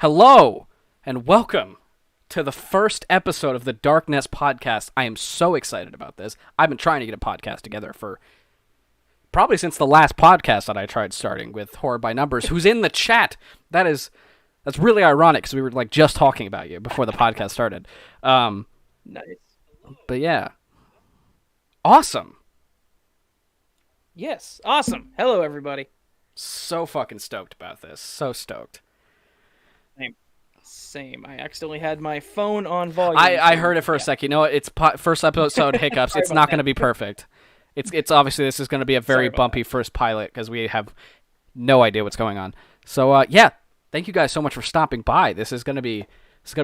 Hello, and welcome to the first episode of the TheDarkNest Podcast. I am so excited about this. I've been trying to get a podcast together for probably since the last podcast that I tried starting with Horror by Numbers, who's in the chat. That's really ironic because we were like just talking about you before the podcast started. Nice. But yeah. Awesome. Yes, awesome. Hello, everybody. So fucking stoked about this. So stoked. Same. I accidentally had my phone on volume. I heard it for a sec. You know what? It's first episode hiccups. It's not going to be perfect. It's obviously this is going to be a very bumpy first pilot because we have no idea what's going on. So yeah, thank you guys so much for stopping by. This is going to be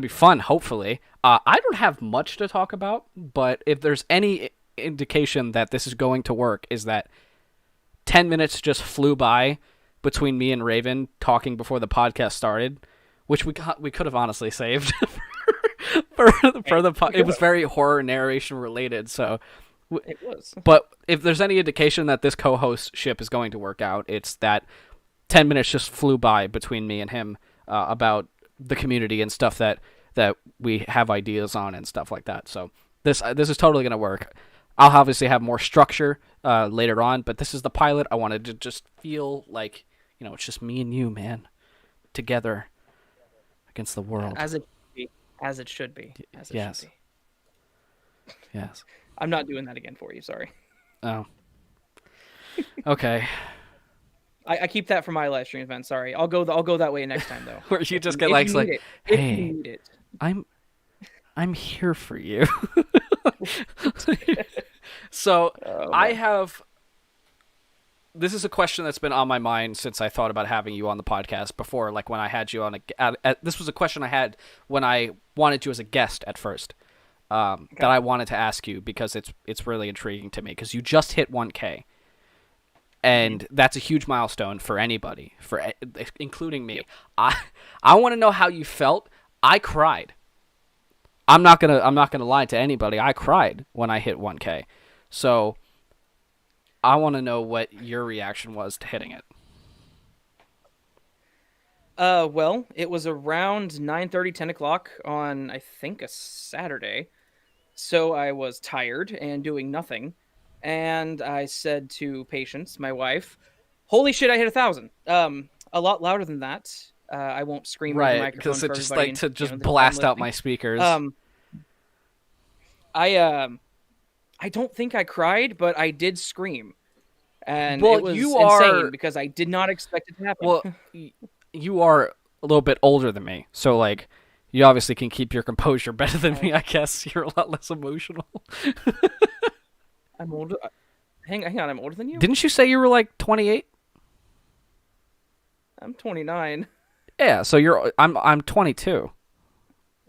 fun. Hopefully, I don't have much to talk about, but if there's any indication that this is going to work, is that 10 minutes just flew by between me and Raven talking before the podcast started. Which we could have honestly saved for the it was very horror narration related, so it was. But if there's any indication that this co-host ship is going to work out, it's that 10 minutes just flew by between me and him about the community and stuff that we have ideas on and stuff like that. So this is totally gonna work. I'll obviously have more structure later on, but this is the pilot. I wanted to just feel like it's just me and you, man, together. Against the world. As it should be. Yes. Yes. I'm not doing that again for you, sorry. Oh. Okay. I keep that for my live streams, man. Sorry. I'll go that way next time though. Where you just get like, hey, I'm here for you. So I have. This is a question that's been on my mind since I thought about having you on the podcast before, like when I had you on this was a question I had when I wanted you as a guest at first, that I wanted to ask you because it's really intriguing to me because you just hit 1K, and that's a huge milestone for anybody, including me. Yep. I want to know how you felt. I cried. I'm not gonna lie to anybody. I cried when I hit 1K. So. I want to know what your reaction was to hitting it. Well, it was around 9:30, 10 o'clock on, I think, a Saturday. So I was tired and doing nothing. And I said to Patience, my wife, holy shit, I hit 1,000. A lot louder than that. I won't scream into the microphone for everybody. Right, because it just like to just blast out my speakers. I don't think I cried, but I did scream. And well, it was insane because I did not expect it to happen. Well, you are a little bit older than me, so like you obviously can keep your composure better than me, I guess. You're a lot less emotional. I'm older. Hang on, I'm older than you? Didn't you say you were like 28? I'm 29. Yeah, so I'm 22.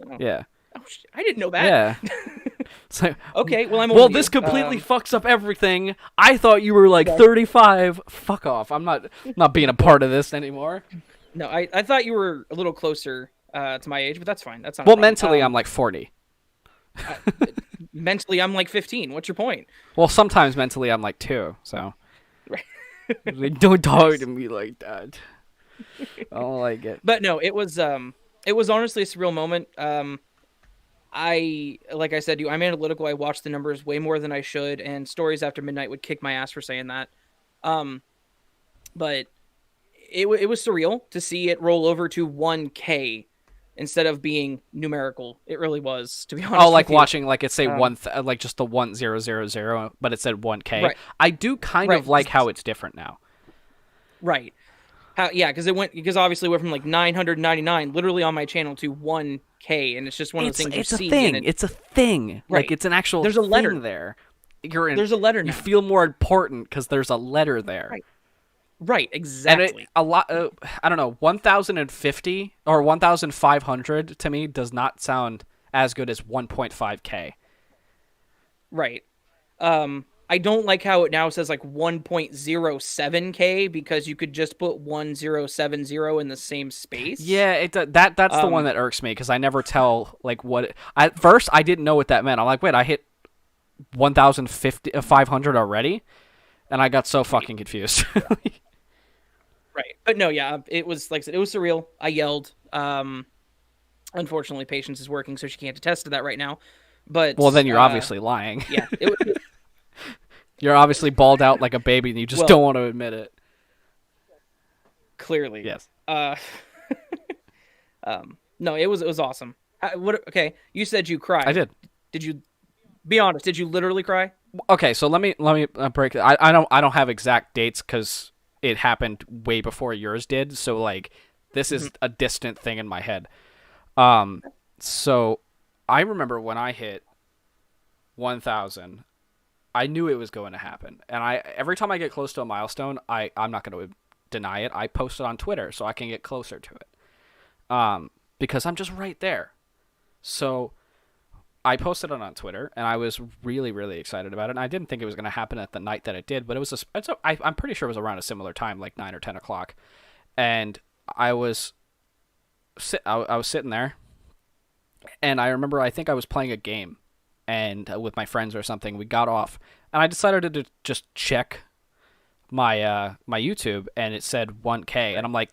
Oh. Yeah. Oh, I didn't know that. Yeah. So, okay, well, I'm older than this you. completely fucks up everything. I thought you were like 35. Fuck off. I'm not being a part of this anymore. No, I thought you were a little closer to my age, but that's fine. That's not well, mentally, I'm like 40. Mentally, I'm like 15. What's your point? Well, sometimes mentally, I'm like 2, so. Like, don't talk to me like that. I don't like it. But no, it was honestly a surreal moment. Like I said to you, I'm analytical. I watch the numbers way more than I should, and Stories After Midnight would kick my ass for saying that. But it was surreal to see it roll over to 1K instead of being numerical. It really was, to be honest. Oh, like watching, like it say like just the 1000, but it said 1K. Right. I do kind of like how it's different now. Right. Because obviously it went from like 999 literally on my channel to 1K, and it's just one of the things it's you a see. Thing. It's a thing. Right. Like it's an actual. There's a letter thing there. There's a letter now. You feel more important because there's a letter there. Right. Exactly. And I don't know. 1,050 or 1,500 to me does not sound as good as 1.5K. Right. I don't like how it now says like 1.07K because you could just put 1070 in the same space. Yeah, that's the one that irks me because I never tell like what. At first, I didn't know what that meant. I'm like, wait, I hit 1,500 already, and I got so fucking confused. Right. But no, yeah, it was, like I said, it was surreal. I yelled. Unfortunately, Patience is working, so she can't attest to that right now. But Well, then you're obviously lying. yeah, it was You're obviously balled out like a baby, and you just don't want to admit it. Clearly, yes. No, it was awesome. Okay, you said you cried. I did. Did you? Be honest. Did you literally cry? Okay, so let me break it. I don't have exact dates because it happened way before yours did. So like, this is a distant thing in my head. So I remember when I hit 1,000, I knew it was going to happen, and every time I get close to a milestone, I'm not going to deny it. I post it on Twitter so I can get closer to it. Because I'm just right there. So I posted it on Twitter, and I was really, really excited about it. And I didn't think it was going to happen at the night that it did, but I'm pretty sure it was around a similar time, like 9 or 10 o'clock. And I was sitting there, and I remember I think I was playing a game, and with my friends or something, we got off, and I decided to just check my my YouTube, and it said 1K, and I'm like,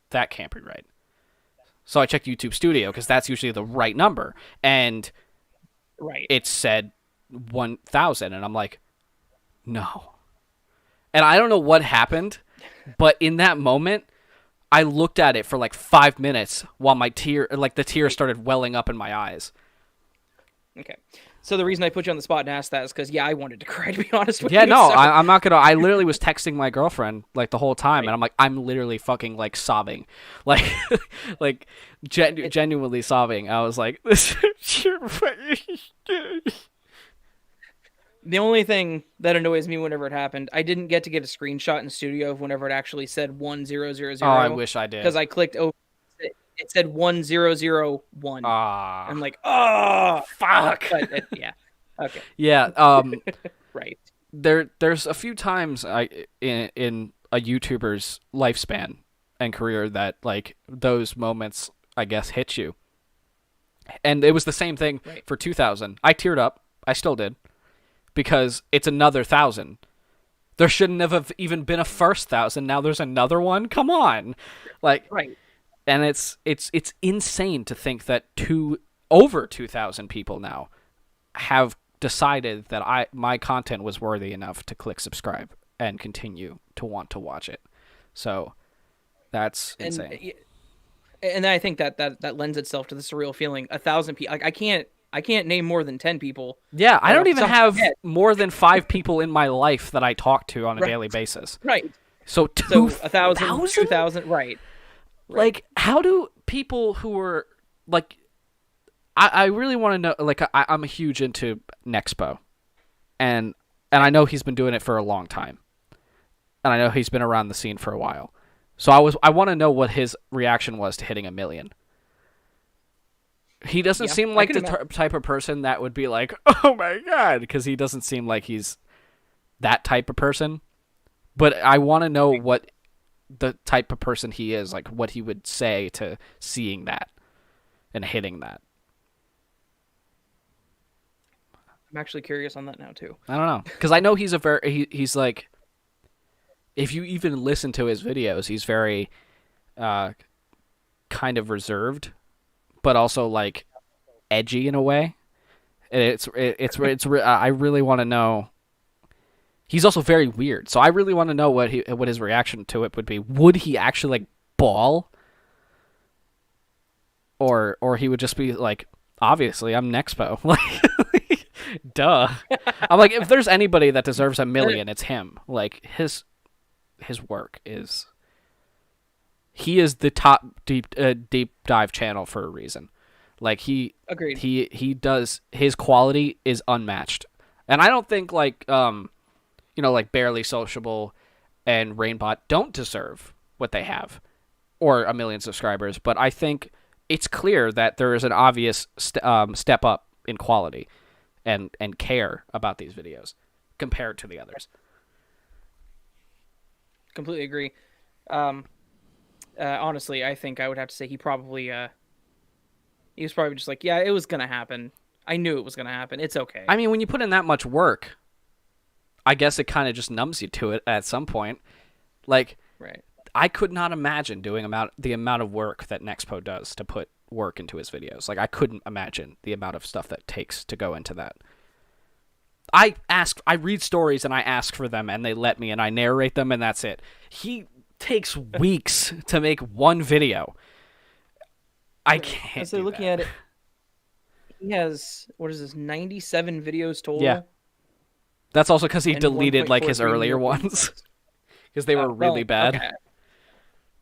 that can't be right. So I checked YouTube Studio because that's usually the right number, and it said 1,000, and I'm like, no. And I don't know what happened, but in that moment, I looked at it for like 5 minutes while the tears started welling up in my eyes. Okay. So the reason I put you on the spot and asked that is because, I wanted to cry, to be honest with you. Yeah, no, I'm not going to. I literally was texting my girlfriend, like, the whole time, and I'm like, I'm literally fucking, like, sobbing. Like, genuinely sobbing. I was like, this The only thing that annoys me whenever it happened, I didn't get a screenshot in studio of whenever it actually said 1000. Oh, I wish I did. Because I clicked over. It said 1001. I'm like, oh, fuck. But yeah. Okay. Yeah. Right. There's a few times in a YouTuber's lifespan and career that, like, those moments, I guess, hit you. And it was the same thing for 2,000. I teared up. I still did. Because it's another 1,000. There shouldn't have even been a first 1,000. Now there's another one. Come on. Like, right. And it's insane to think that over 2,000 people now have decided that my content was worthy enough to click subscribe and continue to want to watch it. So that's insane. And I think that lends itself to the surreal feeling. 1,000 people. Like, I can't name more than 10 people. Yeah, I don't even have more than 5 people in my life that I talk to on a daily basis. Right. So 1,000, 2,000, right. Like, how do people who are, like, I really want to know, like, I'm huge into Nexpo, and I know he's been doing it for a long time, and I know he's been around the scene for a while, so I want to know what his reaction was to hitting 1 million. He doesn't seem like the type of person that would be like, oh my god, because he doesn't seem like he's that type of person, but I want to know what the type of person he is, like what he would say to seeing that and hitting that. I'm actually curious on that now too. I don't know, because I know he's he's like, if you even listen to his videos, he's very kind of reserved, but also like edgy in a way. And I really want to know. He's also very weird, so I really want to know what his reaction to it would be. Would he actually, like, bawl, or he would just be like, obviously I'm Nexpo, like, duh. I'm like, if there's anybody that deserves 1 million, it's him. Like, his work is, he is the top deep dive channel for a reason. Like, agreed. He does, his quality is unmatched, and I don't think like like Barely Sociable and Rainbot don't deserve what they have, or 1 million subscribers. But I think it's clear that there is an obvious step up in quality and care about these videos compared to the others. Completely agree. Honestly, I think I would have to say he was probably just like, yeah, it was gonna happen. I knew it was gonna happen. It's okay. I mean, when you put in that much work, I guess it kind of just numbs you to it at some point. Like, right. I could not imagine doing the amount of work that Nexpo does to put work into his videos. Like, I couldn't imagine the amount of stuff that takes to go into that. I read stories and I ask for them and they let me and I narrate them and that's it. He takes weeks to make one video. I can't. As they're looking at it, he has, what is this, 97 videos total? Yeah. That's also because he And deleted like his 1.43 earlier million ones because they were really bad. Okay.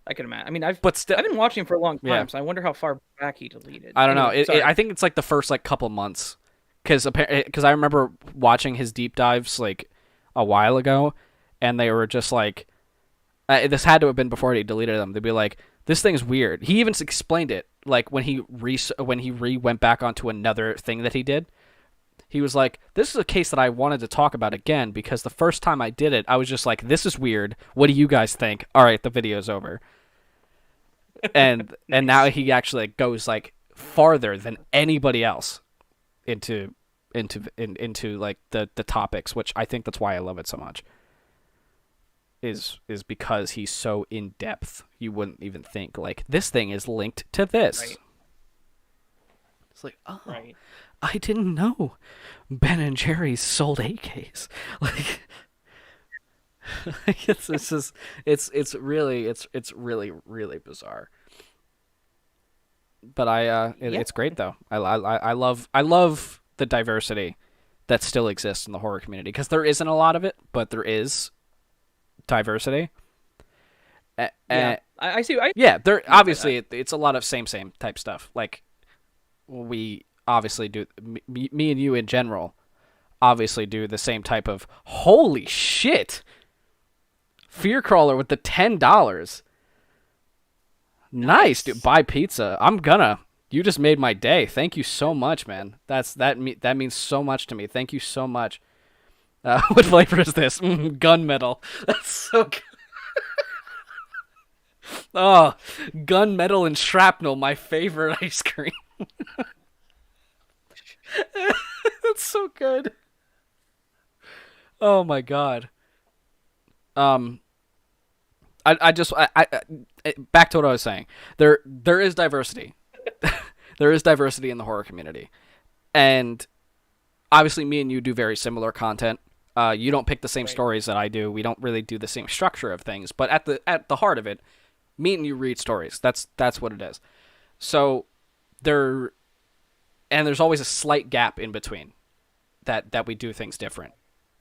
I can imagine. I mean, I've But still, been watching him for a long time, Yeah. so I wonder how far back he deleted. I don't know. Anyway, sorry. I think it's like the first like couple months, because I remember watching his deep dives like a while ago, and they were just like, this had to have been before he deleted them. They'd be like, this thing's weird. He even explained it like when he went back onto another thing that he did. He was like, this is a case that I wanted to talk about again because the first time I did it, I was just like, this is weird. What do you guys think? All right, the video's over. And and now he actually goes like farther than anybody else into like the topics, which I think that's why I love it so much. Is because he's so in depth. You wouldn't even think like this thing is linked to this. Right. It's like, oh, Right. I didn't know Ben and Jerry's sold AKs. Like, it's really bizarre. But it's great though. I love the diversity that still exists in the horror community because there isn't a lot of it, but there is diversity. Yeah, I see. Yeah, there obviously it's a lot of same type stuff. Like we obviously do, me and you in general obviously do the same type of holy shit fear crawler with the $10. Nice, dude. Buy pizza. You just made my day. Thank you so much, man. That means so much to me. Thank you so much. What flavor is this? Gunmetal. That's so good. Oh, gunmetal and shrapnel, my favorite ice cream. That's so good. Oh my god. I back to what I was saying. There is diversity. There is diversity in the horror community, and obviously, me and you do very similar content. You don't pick the same stories that I do. We don't really do the same structure of things, but at the heart of it, me and you read stories. That's what it is. So there's always a slight gap in between that we do things different.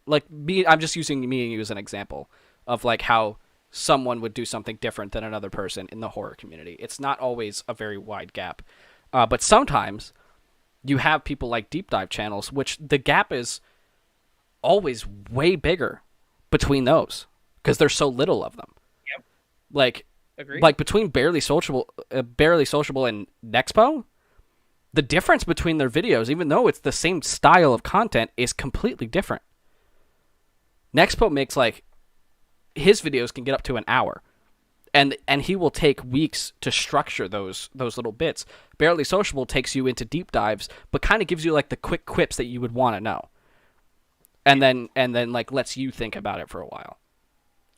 Like I'm just using me and you as an example of like how someone would do something different than another person in the horror community. It's not always a very wide gap, but sometimes you have people like deep dive channels, which the gap is always way bigger between those because there's so little of them. Yep. Like, Agreed. like between Barely Sociable and Nexpo, the difference between their videos, even though it's the same style of content, is completely different. Nexpo makes like his videos can get up to an hour, and he will take weeks to structure those little bits. Barely Sociable takes you into deep dives, but kind of gives you like the quick quips that you would want to know, and then like lets you think about it for a while.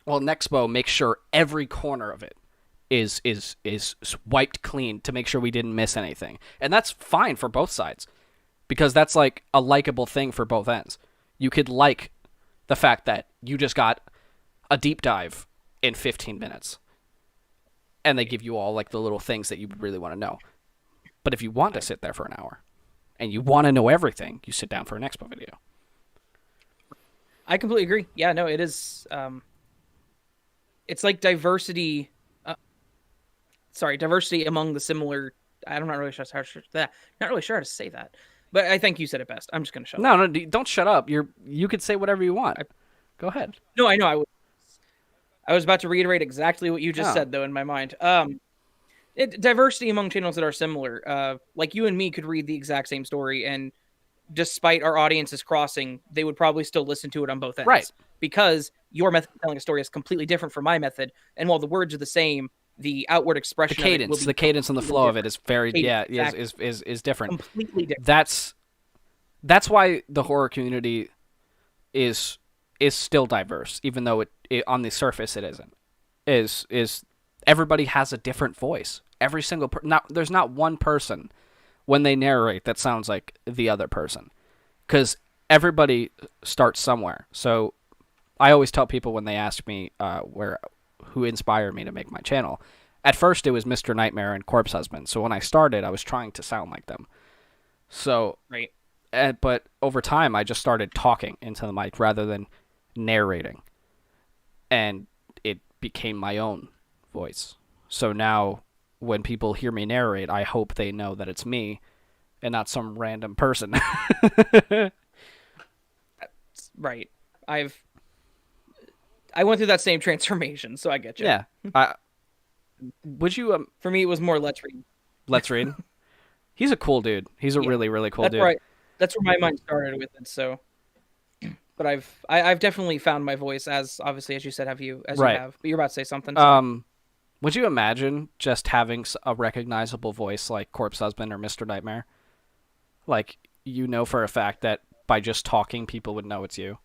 Well, Nexpo makes sure every corner of it is wiped clean to make sure we didn't miss anything, and that's fine for both sides because that's like a likable thing for both ends. You could like the fact that you just got a deep dive in 15 minutes and they give you all like the little things that you really want to know. But if you want to sit there for an hour and you want to know everything, you sit down for an Expo video. I completely agree. Yeah, no, it is. It's like diversity. Diversity among the similar. I'm not really sure how to say that, but I think you said it best. I'm just gonna shut up. No, don't shut up. You could say whatever you want. Go ahead. No, I know. I was about to reiterate exactly what you just said, though, in my mind. Diversity among channels that are similar. Like you and me could read the exact same story, and despite our audiences crossing, they would probably still listen to it on both ends. Right. Because your method of telling a story is completely different from my method, and while the words are the same, the outward expression, the cadence and the flow of it is very is different. Completely different. That's why the horror community is still diverse, even though it on the surface it isn't. is everybody has a different voice. Every single there's not one person when they narrate that sounds like the other person, because everybody starts somewhere. So I always tell people when they ask me who inspired me to make my channel. At first, it was Mr. Nightmare and Corpse Husband. So when I started, I was trying to sound like them. So, right. But over time, I just started talking into the mic rather than narrating, and it became my own voice. So now, when people hear me narrate, I hope they know that it's me and not some random person. Right. I went through that same transformation, so I get you. Yeah. Would you? For me, it was more Let's Read. Let's Read. He's a cool dude. He's a really, really cool dude. Right. That's where my mind started with it. So, but I've definitely found my voice, as obviously as you said, you have. But you're about to say something. So. Would you imagine just having a recognizable voice like Corpse Husband or Mr. Nightmare? Like, you know for a fact that by just talking, people would know it's you.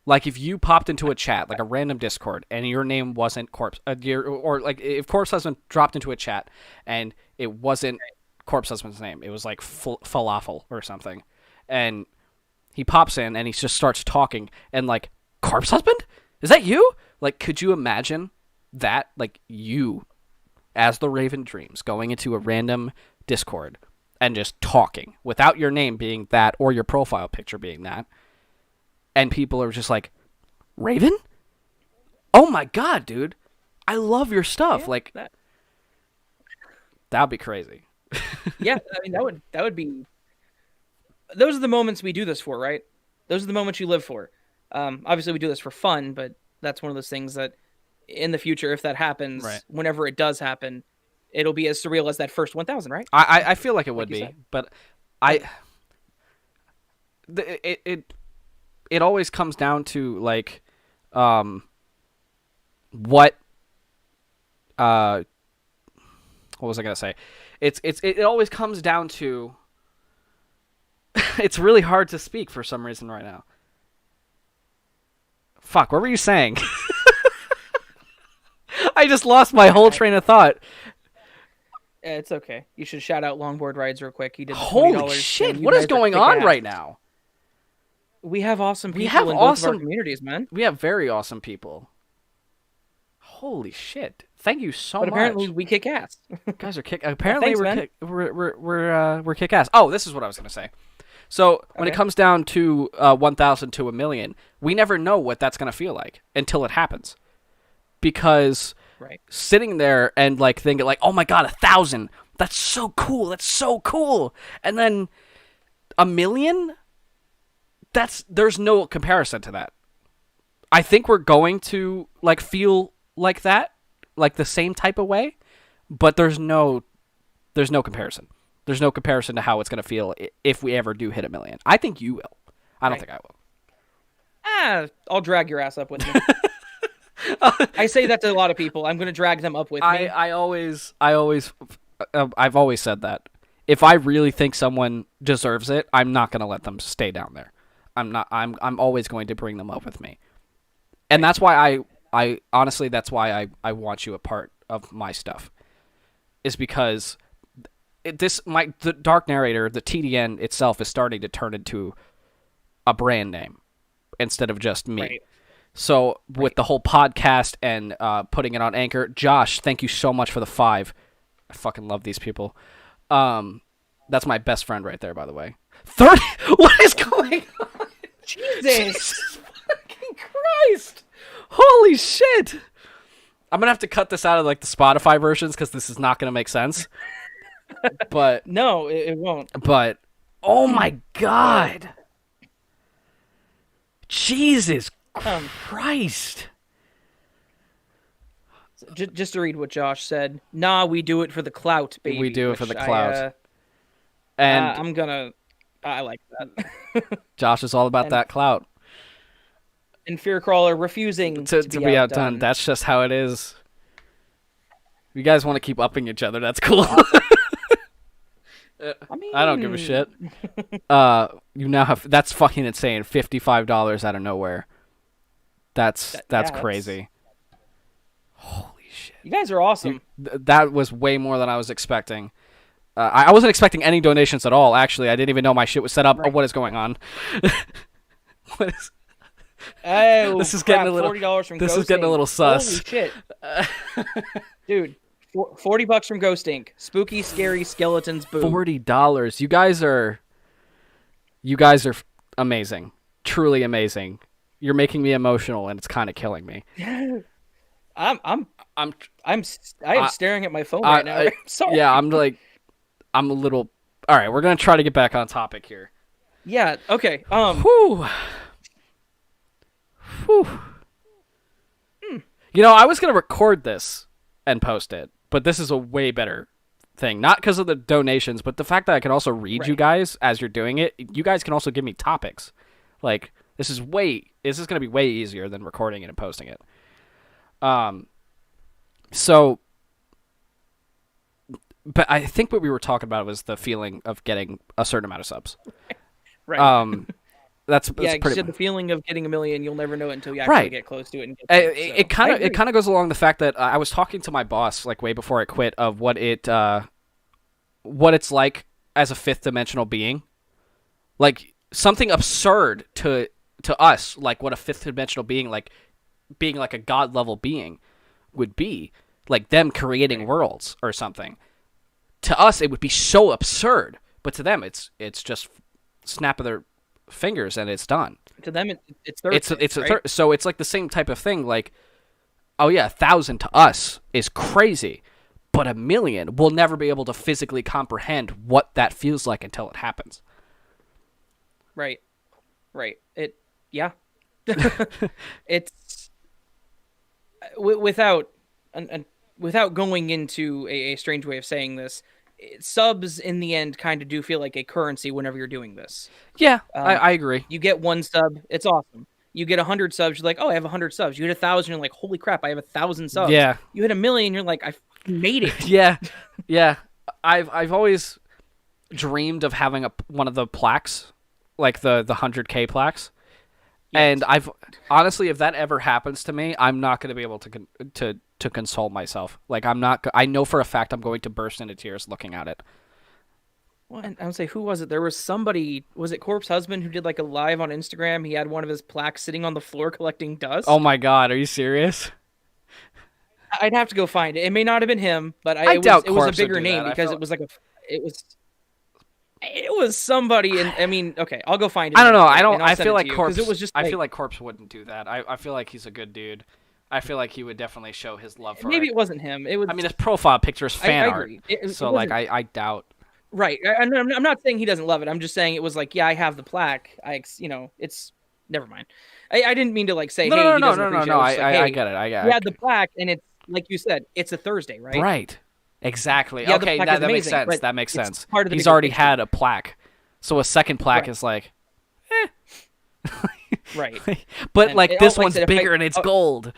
Like if you popped into a chat, like a random Discord, and your name wasn't Corpse, or like if Corpse Husband dropped into a chat and it wasn't Corpse Husband's name, it was like Falafel or something, and he pops in and he just starts talking, and like, Corpse Husband? Is that you? Like, could you imagine that? Like, you, as the Raven Dreams, going into a random Discord and just talking without your name being that or your profile picture being that. And people are just like, Raven? Oh my god, dude. I love your stuff. Yeah, like, that'd be crazy. Yeah, I mean, that would be... Those are the moments we do this for, right? Those are the moments you live for. Obviously, we do this for fun, but that's one of those things that in the future, if that happens, right, whenever it does happen, it'll be as surreal as that first 1,000, right? I feel like it would be, but it always comes down to like, what was I gonna say? It always comes down to. It's really hard to speak for some reason right now. Fuck, what were you saying? I just lost my whole train of thought. It's okay. You should shout out Longboard Rides real quick. He did Holy shit! What is going on right now? We have awesome people in both of our communities, man. We have very awesome people. Holy shit! Thank you so much. But apparently, we kick ass. Guys are kick. Apparently, we're kick ass. Oh, this is what I was gonna say. So when it comes down to 1,000 to 1,000,000, we never know what that's gonna feel like until it happens, because sitting there and like thinking like, oh my god, 1,000, that's so cool, and then 1,000,000. There's no comparison to that. I think we're going to like feel like that, like the same type of way, but there's no comparison. There's no comparison to how it's going to feel if we ever do hit 1,000,000. I think you will. I don't think I will. I'll drag your ass up with me. I say that to a lot of people. I'm going to drag them up with me. I've always said that. If I really think someone deserves it, I'm not going to let them stay down there. I'm always going to bring them up with me. And that's why I honestly, that's why I want you a part of my stuff, is because the Dark Narrator, the TDN itself, is starting to turn into a brand name instead of just me. Right. So with the whole podcast and putting it on Anchor, Josh, thank you so much for the 5. I fucking love these people. That's my best friend right there, by the way. 30. What is going on? Jesus fucking Christ! Holy shit! I'm gonna have to cut this out of like the Spotify versions because this is not gonna make sense. But no, it won't. But oh my god, Jesus Christ! Just to read what Josh said. Nah, we do it for the clout, baby. We do it for the clout. And I like that. Josh is all about that clout. And Fearcrawler refusing to be outdone. That's just how it is. If you guys want to keep upping each other, that's cool. I don't give a shit. You now have, that's fucking insane, $55 out of nowhere. That's yeah, crazy. Holy shit! You guys are awesome. That was way more than I was expecting. I wasn't expecting any donations at all. Actually, I didn't even know my shit was set up. Right. Oh, what is going on? What is? Oh, this is getting a little. $40 from this Ghost is getting Inc. a little sus. Holy shit, dude! $40 from Ghost Inc. Spooky, scary skeletons. Boom. $40. You guys are amazing. Truly amazing. You're making me emotional, and it's kind of killing me. I'm staring at my phone right now. I'm sorry. Yeah, I'm a little. All right, we're gonna try to get back on topic here. Yeah. Okay. Whew. You know, I was gonna record this and post it, but this is a way better thing. Not because of the donations, but the fact that I can also read you guys as you're doing it. You guys can also give me topics. Like this is gonna be way easier than recording it and posting it. So, but I think what we were talking about was the feeling of getting a certain amount of subs. Right. That's pretty. You said the feeling of getting 1 million, you'll never know it until you actually get close to it. And it kind of goes along the fact that I was talking to my boss like way before I quit of what it's like as a fifth dimensional being, like something absurd to us, like what a fifth dimensional being, like being like a god level being would be, like them creating worlds or something. To us, it would be so absurd, but to them, it's just snap of their fingers and it's done. To them, it's Thursday, it's right? So it's like the same type of thing. Like, oh yeah, 1,000 to us is crazy, but 1 million, we'll never be able to physically comprehend what that feels like until it happens. Right. Yeah. It's without going into a strange way of saying this, subs in the end kind of do feel like a currency whenever you're doing this. Yeah, I agree. You get 1 sub, it's awesome. You get 100 subs, you're like, oh, I have 100 subs. You hit 1,000, you're like, holy crap, I have 1,000 subs. Yeah. You hit 1 million, you're like, I made it. Yeah. I've always dreamed of having one of the plaques, like the 100K plaques. Yes. And I've honestly, if that ever happens to me, I'm not going to be able to console myself. Like I know for a fact I'm going to burst into tears looking at it. Well, and I would say, who was it? There was somebody, was it Corpse Husband, who did like a live on Instagram? He had one of his plaques sitting on the floor collecting dust. Oh my god, are you serious? I'd have to go find it. It may not have been him, but I doubt it was a bigger name because it was like it was somebody. And I mean, okay, I'll go find it. I don't know. I feel like Corpse. It was just I feel like Corpse wouldn't do that. I feel like he's a good dude. I feel like he would definitely show his love for Maybe it wasn't him. It was. I mean, his profile picture is fan art. So like, I doubt. Right. I'm not saying he doesn't love it. I'm just saying it was like, yeah, I have the plaque. It's never mind. I didn't mean to like say, hey, he doesn't appreciate it. No. Like, I get it. You had the plaque, and it's like you said, it's a Thursday, right? Right. Exactly. Yeah, okay, that makes sense. That makes sense. He's already had a plaque, so a second plaque is like, right. But and like this one's bigger and it's gold.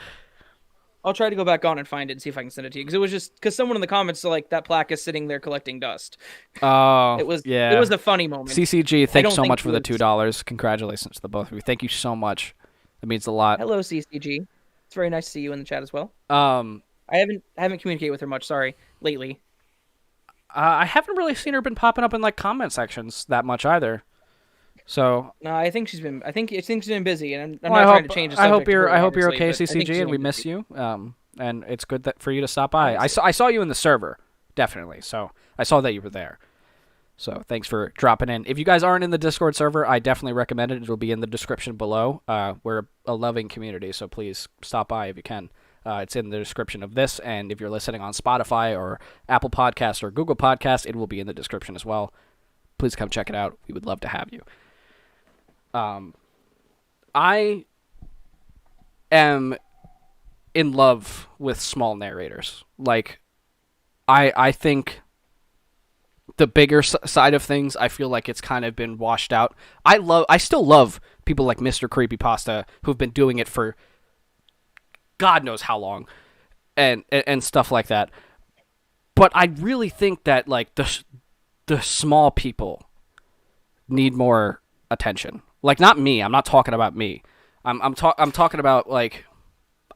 I'll try to go back on and find it and see if I can send it to you, because it was just because someone in the comments was like, that plaque is sitting there collecting dust. Oh, it was a funny moment. CCG, thanks so much for the $2. Congratulations to the both of you. Thank you so much. It means a lot. Hello, CCG. It's very nice to see you in the chat as well. I haven't communicated with her much. Sorry, lately. I haven't really seen her been popping up in like comment sections that much either. So no, I think she's been busy, and I'm not trying to change the subject. I hope you're okay, CCG, and we miss you. And it's good for you to stop by. I saw you in the server, definitely. So I saw that you were there. So thanks for dropping in. If you guys aren't in the Discord server, I definitely recommend it. It'll be in the description below. We're a loving community, so please stop by if you can. It's in the description of this, and if you're listening on Spotify or Apple Podcasts or Google Podcasts, it will be in the description as well. Please come check it out. We would love to have you. I am in love with small narrators. Like, I think the bigger side of things, I feel like it's kind of been washed out. I still love people like Mr. Creepypasta who've been doing it for God knows how long, and stuff like that. But I really think that like the small people need more attention. Like, not me. I'm not talking about me. I'm talking about, like,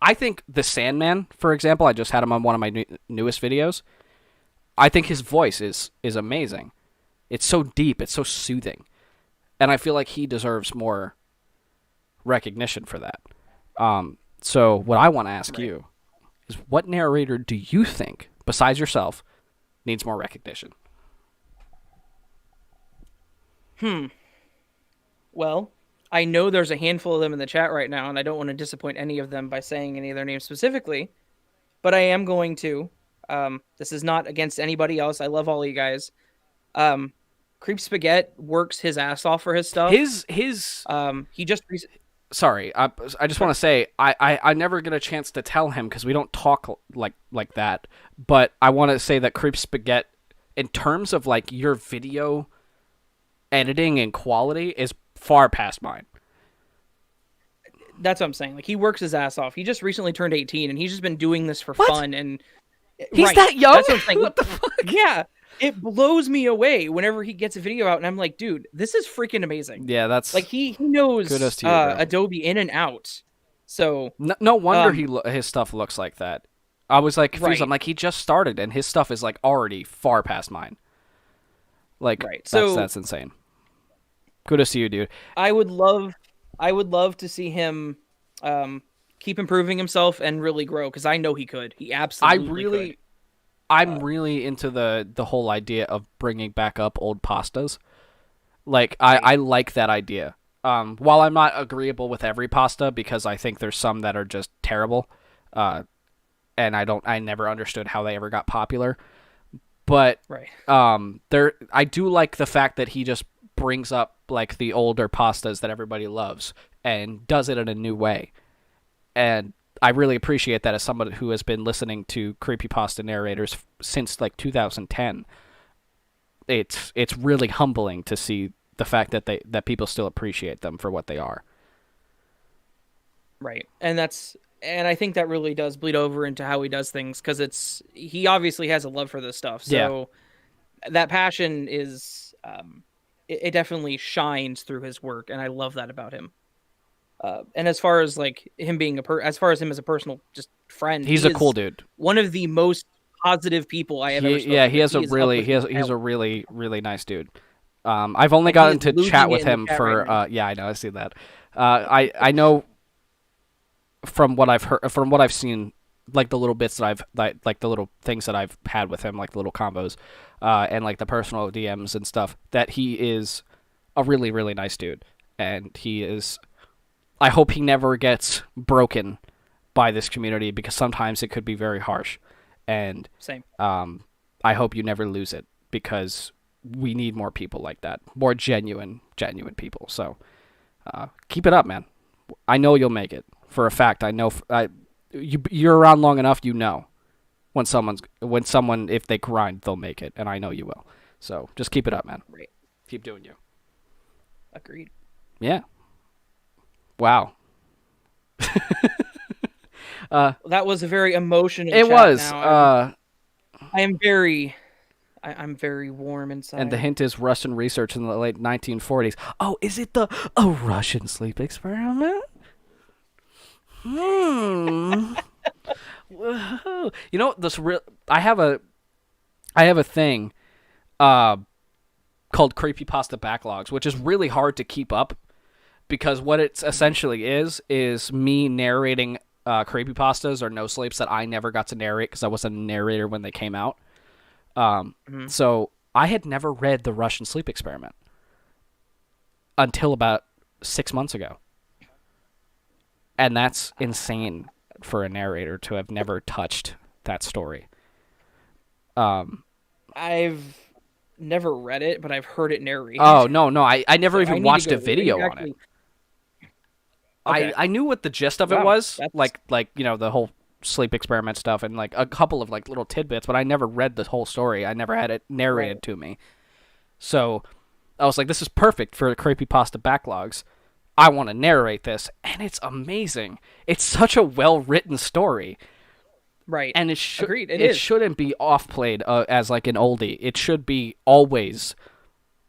I think the Sandman, for example, I just had him on one of my newest videos. I think his voice is amazing. It's so deep, it's so soothing. And I feel like he deserves more recognition for that. So what I want to ask you is, what narrator do you think, besides yourself, needs more recognition? Well, I know there's a handful of them in the chat right now, and I don't want to disappoint any of them by saying any of their names specifically, but I am going to. This is not against anybody else. I love all of you guys. Creep Spaghetti works his ass off for his stuff. He just... Sorry, I just want to say, I never get a chance to tell him because we don't talk like that, but I want to say that Creep Spaghetti, in terms of, like, your video editing and quality, is far past mine. That's what I'm saying. Like, he works his ass off. He just recently turned 18, and he's just been doing this for fun. And he's that young? That's what I'm saying. What the fuck? Yeah, it blows me away whenever he gets a video out, and I'm like, dude, this is freaking amazing. Yeah, that's... Like, he knows kudos to you, Adobe in and out. So... No wonder his stuff looks like that. I was, like, confused. Right. I'm like, he just started, and his stuff is, like, already far past mine. Like, that's insane. Kudos to you, dude. I would love to see him keep improving himself and really grow, because I know he could. He absolutely could. I'm really into the whole idea of bringing back up old pastas. Like, I like that idea. While I'm not agreeable with every pasta, because I think there's some that are just terrible, and I never understood how they ever got popular. But I do like the fact that he just brings up, like, the older pastas that everybody loves and does it in a new way. And I really appreciate that as someone who has been listening to creepypasta narrators since, like, 2010. It's really humbling to see the fact that people still appreciate them for what they are. Right. And I think that really does bleed over into how he does things, because he obviously has a love for this stuff. So that passion is it definitely shines through his work, and I love that about him. And as far as, like, him being as far as him as a personal just friend, he's a cool dude. One of the most positive people I have ever spoken to. He's a really, really nice dude. I've only gotten to chat with him for I know, I see that. I know from what I've heard, from what I've seen, like, the little bits that like the little things that I've had with him, like the little combos, and, like, the personal DMs and stuff, that he is a really, really nice dude. And he is... I hope he never gets broken by this community, because sometimes it could be very harsh. And same. I hope you never lose it, because we need more people like that, more genuine people. So keep it up, man. I know you'll make it. For a fact, I know. You're around long enough, you know when someone, if they grind, they'll make it, and I know you will. So just keep it up, man. Right. Keep doing you. Agreed. Yeah. Wow. That was a very emotional. It chat was. Now. I'm very warm inside. And the hint is Russian research in the late 1940s. Oh, is it a Russian sleep experiment? Whoa. You know, I have a thing called Creepypasta Backlogs, which is really hard to keep up, because what it essentially is me narrating creepypastas or no sleeps that I never got to narrate because I wasn't a narrator when they came out. So I had never read The Russian Sleep Experiment until about 6 months ago. And that's insane for a narrator to have never touched that story. I've never read it, but I've heard it narrated. Oh, no, I never even watched a video on it. Okay. I knew what the gist of it was, like you know, the whole sleep experiment stuff and, like, a couple of, like, little tidbits, but I never read the whole story. I never had it narrated to me. So I was like, this is perfect for the Creepypasta Backlogs. I want to narrate this, and it's amazing. It's such a well-written story. Right. And it shouldn't be off-played as, like, an oldie. It should be always,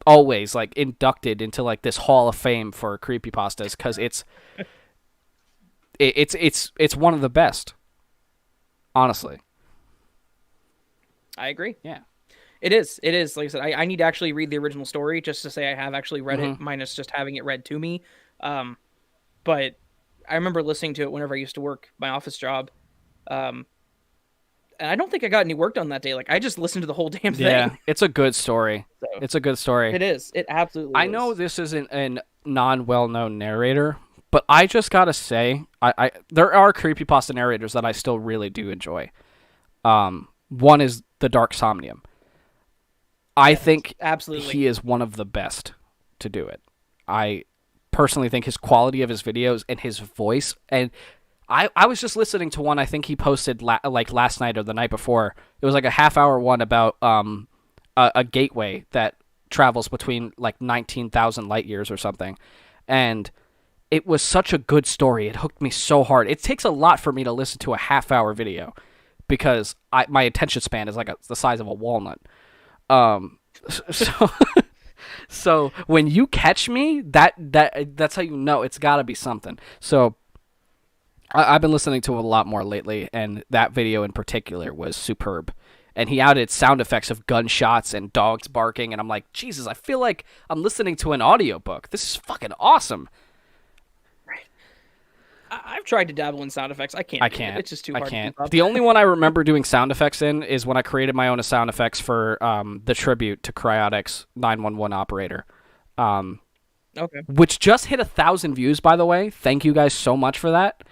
like, inducted into, like, this hall of fame for creepypastas, because it's one of the best, honestly. I agree. Yeah. It is. Like I said, I need to actually read the original story just to say I have actually read it, minus just having it read to me. But I remember listening to it whenever I used to work my office job. And I don't think I got any work done that day. Like, I just listened to the whole damn thing. Yeah, it's a good story. So, it's a good story. It is. It absolutely I is. know this isn't a non-well-known narrator, but I just gotta say, there are creepypasta narrators that I still really do enjoy. One is The Dark Somnium. I think absolutely he is one of the best to do it. I personally think his quality of his videos and his voice, and I was just listening to one I think he posted like last night or the night before. It was like a half-hour one about a gateway that travels between like 19,000 light years or something, and it was such a good story. It hooked me so hard. It takes a lot for me to listen to a half-hour video because my attention span is like the size of a walnut. So when you catch me, that's how you know it's got to be something. So I've been listening to it a lot more lately, and that video in particular was superb. And he added sound effects of gunshots and dogs barking, and I'm like, Jesus, I feel like I'm listening to an audiobook. This is fucking awesome. I've tried to dabble in sound effects. I can't. It's just too hard. I can't. The only one I remember doing sound effects in is when I created my own sound effects for the tribute to Cryotic's 911 operator. Okay. Which just hit 1,000 views, by the way. Thank you guys so much for that.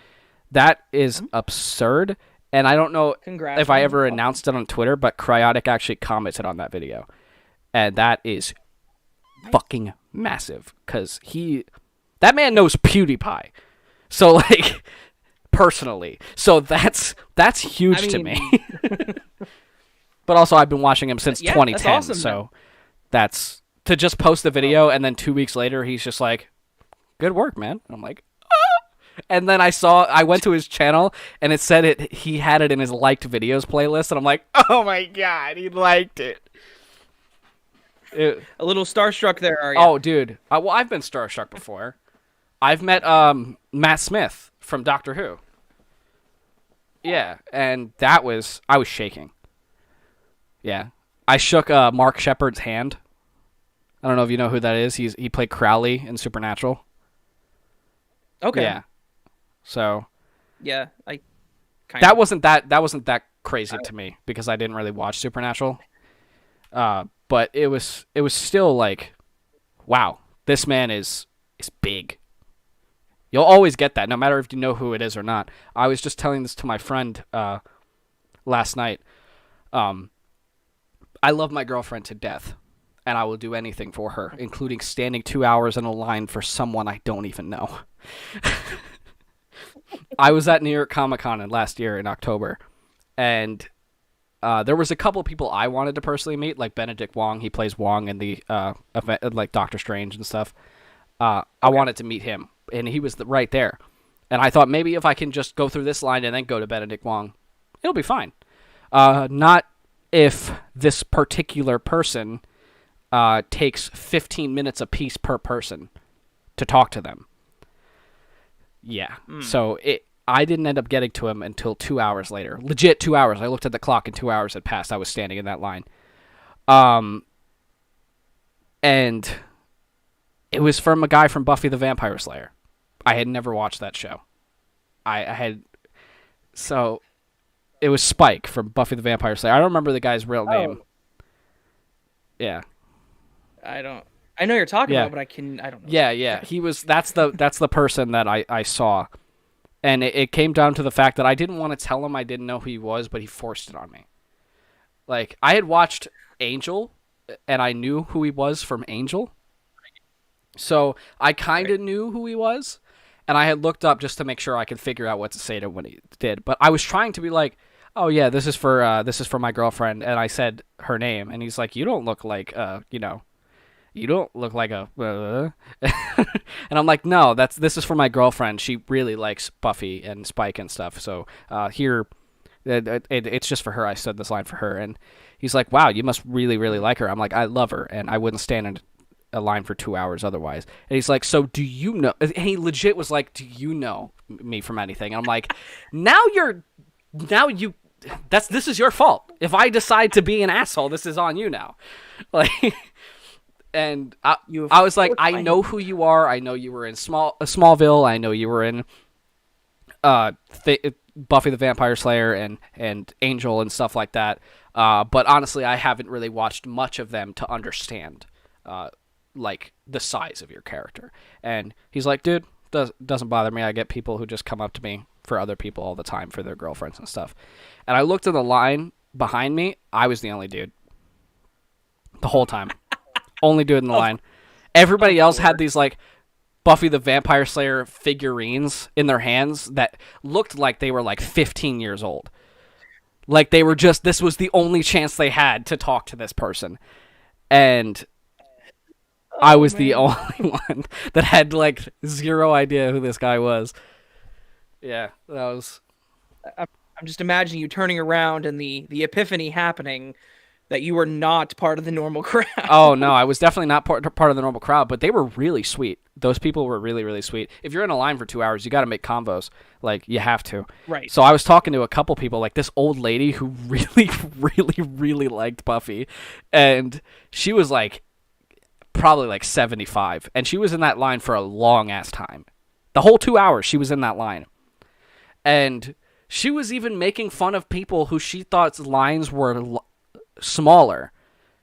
That is absurd. And I don't know if I ever announced it on Twitter, but Cryotic actually commented on that video. And that is fucking massive. Because that man knows PewDiePie. So, like, personally. So that's huge to me. But also, I've been watching him since 2010. That's awesome, so that's to just post the video, and then 2 weeks later, he's just like, good work, man. And I'm like, ah! And then I went to his channel, and it said he had it in his liked videos playlist, and I'm like, oh my God, he liked it. A little starstruck there, are you? Oh, dude. Well, I've been starstruck before. I've met Matt Smith from Doctor Who. Yeah, and I was shaking. Yeah. I shook Mark Shepard's hand. I don't know if you know who that is. He played Crowley in Supernatural. Okay. Yeah. So. Yeah, that wasn't that crazy to me because I didn't really watch Supernatural. But it was still like, wow, this man is big. You'll always get that, no matter if you know who it is or not. I was just telling this to my friend last night. I love my girlfriend to death, and I will do anything for her, including standing 2 hours in a line for someone I don't even know. I was at New York Comic Con last year in October, and there was a couple people I wanted to personally meet, like Benedict Wong. He plays Wong in the event, like Doctor Strange and stuff. I wanted to meet him, and he was right there. And I thought maybe if I can just go through this line and then go to Benedict Wong, it'll be fine. Not if this particular person takes 15 minutes apiece per person to talk to them. Yeah. So I didn't end up getting to him until 2 hours later. Legit 2 hours. I looked at the clock and 2 hours had passed. I was standing in that line. And it was from a guy from Buffy the Vampire Slayer. I had never watched that show. So it was Spike from Buffy the Vampire Slayer. I don't remember the guy's real name. Yeah. I know you're talking about, but I don't know. Yeah. That's the person that I saw. And it came down to the fact that I didn't want to tell him I didn't know who he was, but he forced it on me. Like, I had watched Angel, and I knew who he was from Angel. So I kind of knew who he was, and I had looked up just to make sure I could figure out what to say to him when he did. But I was trying to be like, oh yeah, this is for my girlfriend, and I said her name, and he's like, you don't look like you don't look like a and I'm like, no, this is for my girlfriend. She really likes Buffy and Spike and stuff. So here, it's just for her. I said this line for her, and he's like, wow, you must really, really like her. I'm like, I love her, and I wouldn't stand a line for 2 hours otherwise. And he's like, so do you know? And he legit was like, do you know me from anything? And I'm like, this is your fault. If I decide to be an asshole, this is on you now. Like, and I was like, I know who you are. I know you were in Smallville. I know you were in Buffy the Vampire Slayer and Angel and stuff like that. But honestly, I haven't really watched much of them to understand like the size of your character. And he's like, dude, doesn't bother me. I get people who just come up to me for other people all the time, for their girlfriends and stuff. And I looked at the line behind me. I was the only dude the whole time. Only dude in the line. Everybody else had these like Buffy the Vampire Slayer figurines in their hands that looked like they were like 15 years old. Like they were just, this was the only chance they had to talk to this person. And I was the only one that had like zero idea who this guy was. Yeah, that was... I'm just imagining you turning around and the epiphany happening that you were not part of the normal crowd. Oh, no, I was definitely not part of the normal crowd, but they were really sweet. Those people were really, really sweet. If you're in a line for 2 hours, you got to make combos. Like, you have to. Right. So I was talking to a couple people, like this old lady who really, really, really liked Buffy, and she was like probably like 75, and she was in that line for a long-ass time. The whole 2 hours she was in that line. And she was even making fun of people who she thought lines were smaller.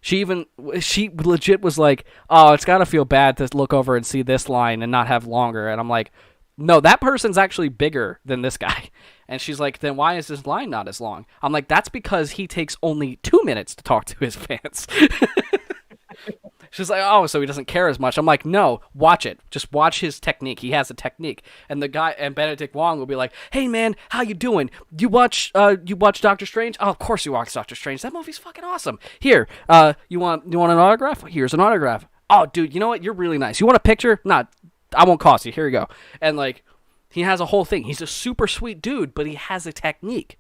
She legit was like, oh, it's got to feel bad to look over and see this line and not have longer. And I'm like, no, that person's actually bigger than this guy. And she's like, then why is this line not as long? I'm like, that's because he takes only 2 minutes to talk to his fans. She's like, oh, so he doesn't care as much. I'm like, no, watch it. Just watch his technique. He has a technique. And the guy, and Benedict Wong will be like, hey, man, how you doing? You watch Doctor Strange? Oh, of course you watch Doctor Strange. That movie's fucking awesome. Here, you want an autograph? Here's an autograph. Oh, dude, you know what? You're really nice. You want a picture? Nah, I won't cost you. Here you go. And, like, he has a whole thing. He's a super sweet dude, but he has a technique.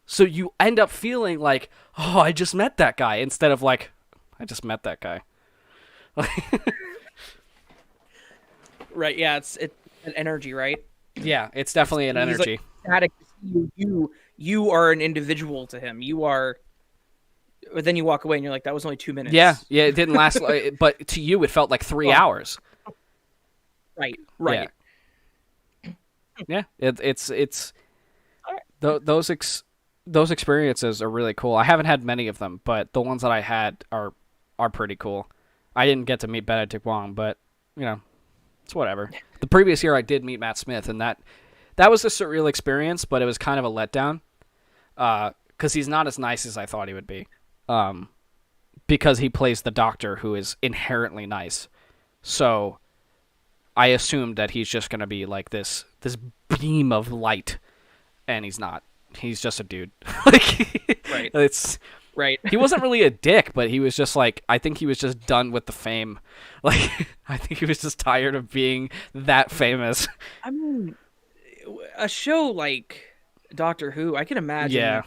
So you end up feeling like, oh, I just met that guy, instead of like, I just met that guy. Right, yeah, it's an energy, right? Yeah, it's definitely an energy. Like, you are an individual to him. You are, but then you walk away and you're like, that was only 2 minutes. Yeah, it didn't last, but to you it felt like 3 hours. Right. Yeah, it's those experiences are really cool. I haven't had many of them, but the ones that I had are pretty cool. I didn't get to meet Benedict Wong, but you know, it's whatever. The previous year I did meet Matt Smith, and that was a surreal experience, but it was kind of a letdown because he's not as nice as I thought he would be. Because he plays the Doctor, who is inherently nice, so I assumed that he's just gonna be like this beam of light, and he's not. He's just a dude. Like, right. It's right. He wasn't really a dick, but he was just like, I think he was just done with the fame. Like, I think he was just tired of being that famous. I mean, a show like Doctor Who, I can imagine. Yeah.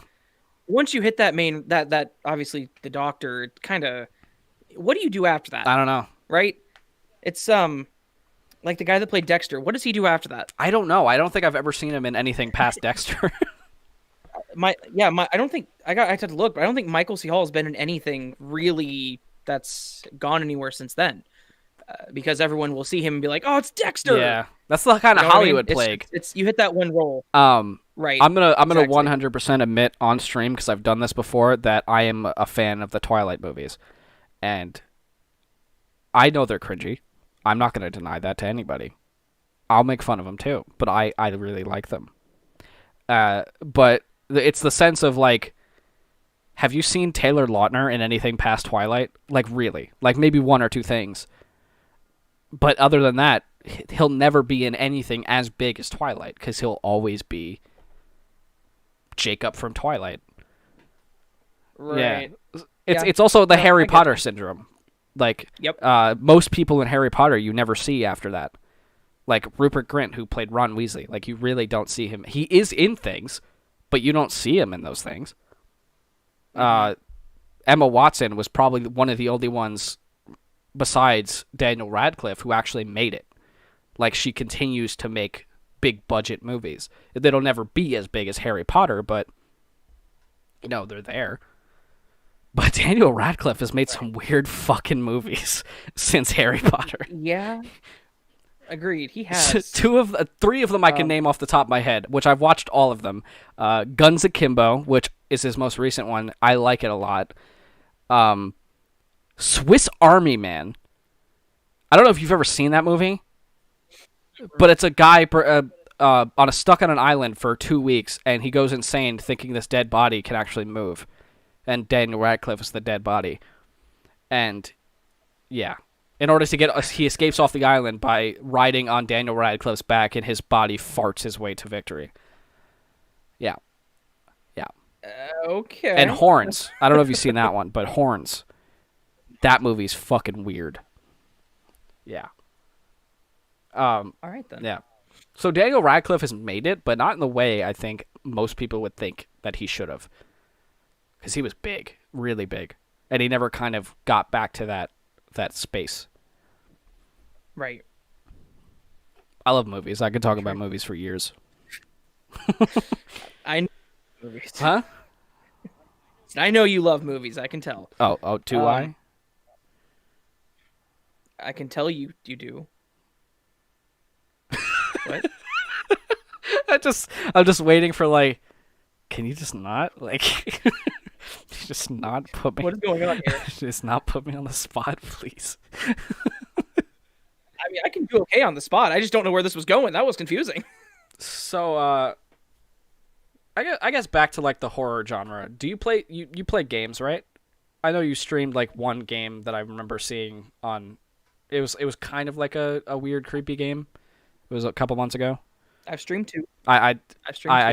Once you hit that obviously the Doctor, it kind of, what do you do after that? I don't know. Right? It's like the guy that played Dexter. What does he do after that? I don't know. I don't think I've ever seen him in anything past Dexter. I don't think I had to look, but I don't think Michael C. Hall has been in anything really that's gone anywhere since then, because everyone will see him and be like, "Oh, it's Dexter." Yeah, that's the kind of Hollywood plague. It's you hit that one role. Right. I'm gonna 100% admit on stream, because I've done this before, that I am a fan of the Twilight movies, and I know they're cringy. I'm not gonna deny that to anybody. I'll make fun of them too, but I really like them. But it's the sense of, like, have you seen Taylor Lautner in anything past Twilight? Like, really? Like, maybe one or two things. But other than that, he'll never be in anything as big as Twilight, because he'll always be Jacob from Twilight. Right. Yeah. It's also the Harry Potter syndrome. Like, yep. Most people in Harry Potter you never see after that. Like Rupert Grint, who played Ron Weasley. Like, you really don't see him. He is in things, but you don't see him in those things. Mm-hmm. Emma Watson was probably one of the only ones besides Daniel Radcliffe, who actually made it. Like, she continues to make big budget movies. That'll never be as big as Harry Potter, but they're there. But Daniel Radcliffe has made some weird fucking movies since Harry Potter. Yeah. Agreed. He has. Three of them I can name off the top of my head, which I've watched all of them. Guns Akimbo, which is his most recent one. I like it a lot. Swiss Army Man. I don't know if you've ever seen that movie, but it's a guy stuck on an island for 2 weeks, and he goes insane thinking this dead body can actually move. And Daniel Radcliffe is the dead body. And, yeah. In order to he escapes off the island by riding on Daniel Radcliffe's back, and his body farts his way to victory. Yeah. Yeah. Okay. And Horns. I don't know if you've seen that one, but Horns. That movie's fucking weird. Yeah. All right, then. Yeah. So Daniel Radcliffe has made it, but not in the way I think most people would think that he should have. Because he was big, really big. And he never kind of got back to that space. Right. I love movies. I could talk about movies for years. I know movies. Huh? I know you love movies. I can tell. Oh, do I? I can tell you do. What? I'm just waiting for, like, can you just not? Like, just not put me... What is going on here? Just not put me on the spot, please. I mean, I can do okay on the spot. I just don't know where this was going. That was confusing. So, I guess back to, like, the horror genre. Do you play... You play games, right? I know you streamed, like, one game that I remember seeing on... It was kind of like a weird, creepy game. It was a couple months ago. I've streamed two. I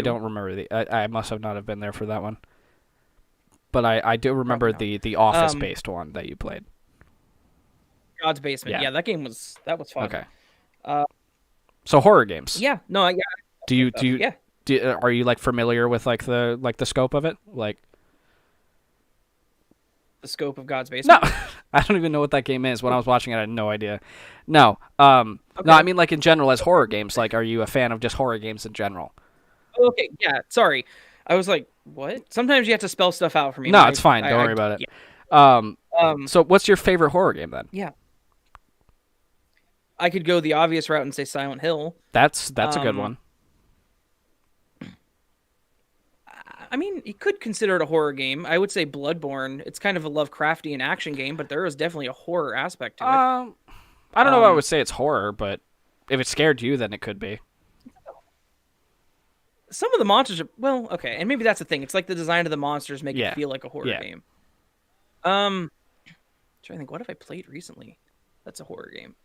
don't remember I must have not have been there for that one. But I do remember the Office-based one that you played. God's Basement. Yeah, that was fun. Okay. So horror games. Yeah. No. Yeah. Do you are you, like, familiar with, like, the scope of it? Like, the scope of God's Basement? No. I don't even know what that game is. When I was watching it, I had no idea. No. Okay. No, I mean, like, in general, as horror games, like, are you a fan of just horror games in general? Okay, yeah, sorry. I was like, what? Sometimes you have to spell stuff out for me. No, it's fine. Don't worry about it. Yeah. So what's your favorite horror game, then? Yeah. I could go the obvious route and say Silent Hill. That's a good one. I mean, you could consider it a horror game. I would say Bloodborne. It's kind of a Lovecraftian action game, but there is definitely a horror aspect to it. I don't know if I would say it's horror, but if it scared you, then it could be. Some of the monsters are... Well, okay, and maybe that's the thing. It's like the design of the monsters make it feel like a horror game. I'm trying to think, what have I played recently that's a horror game?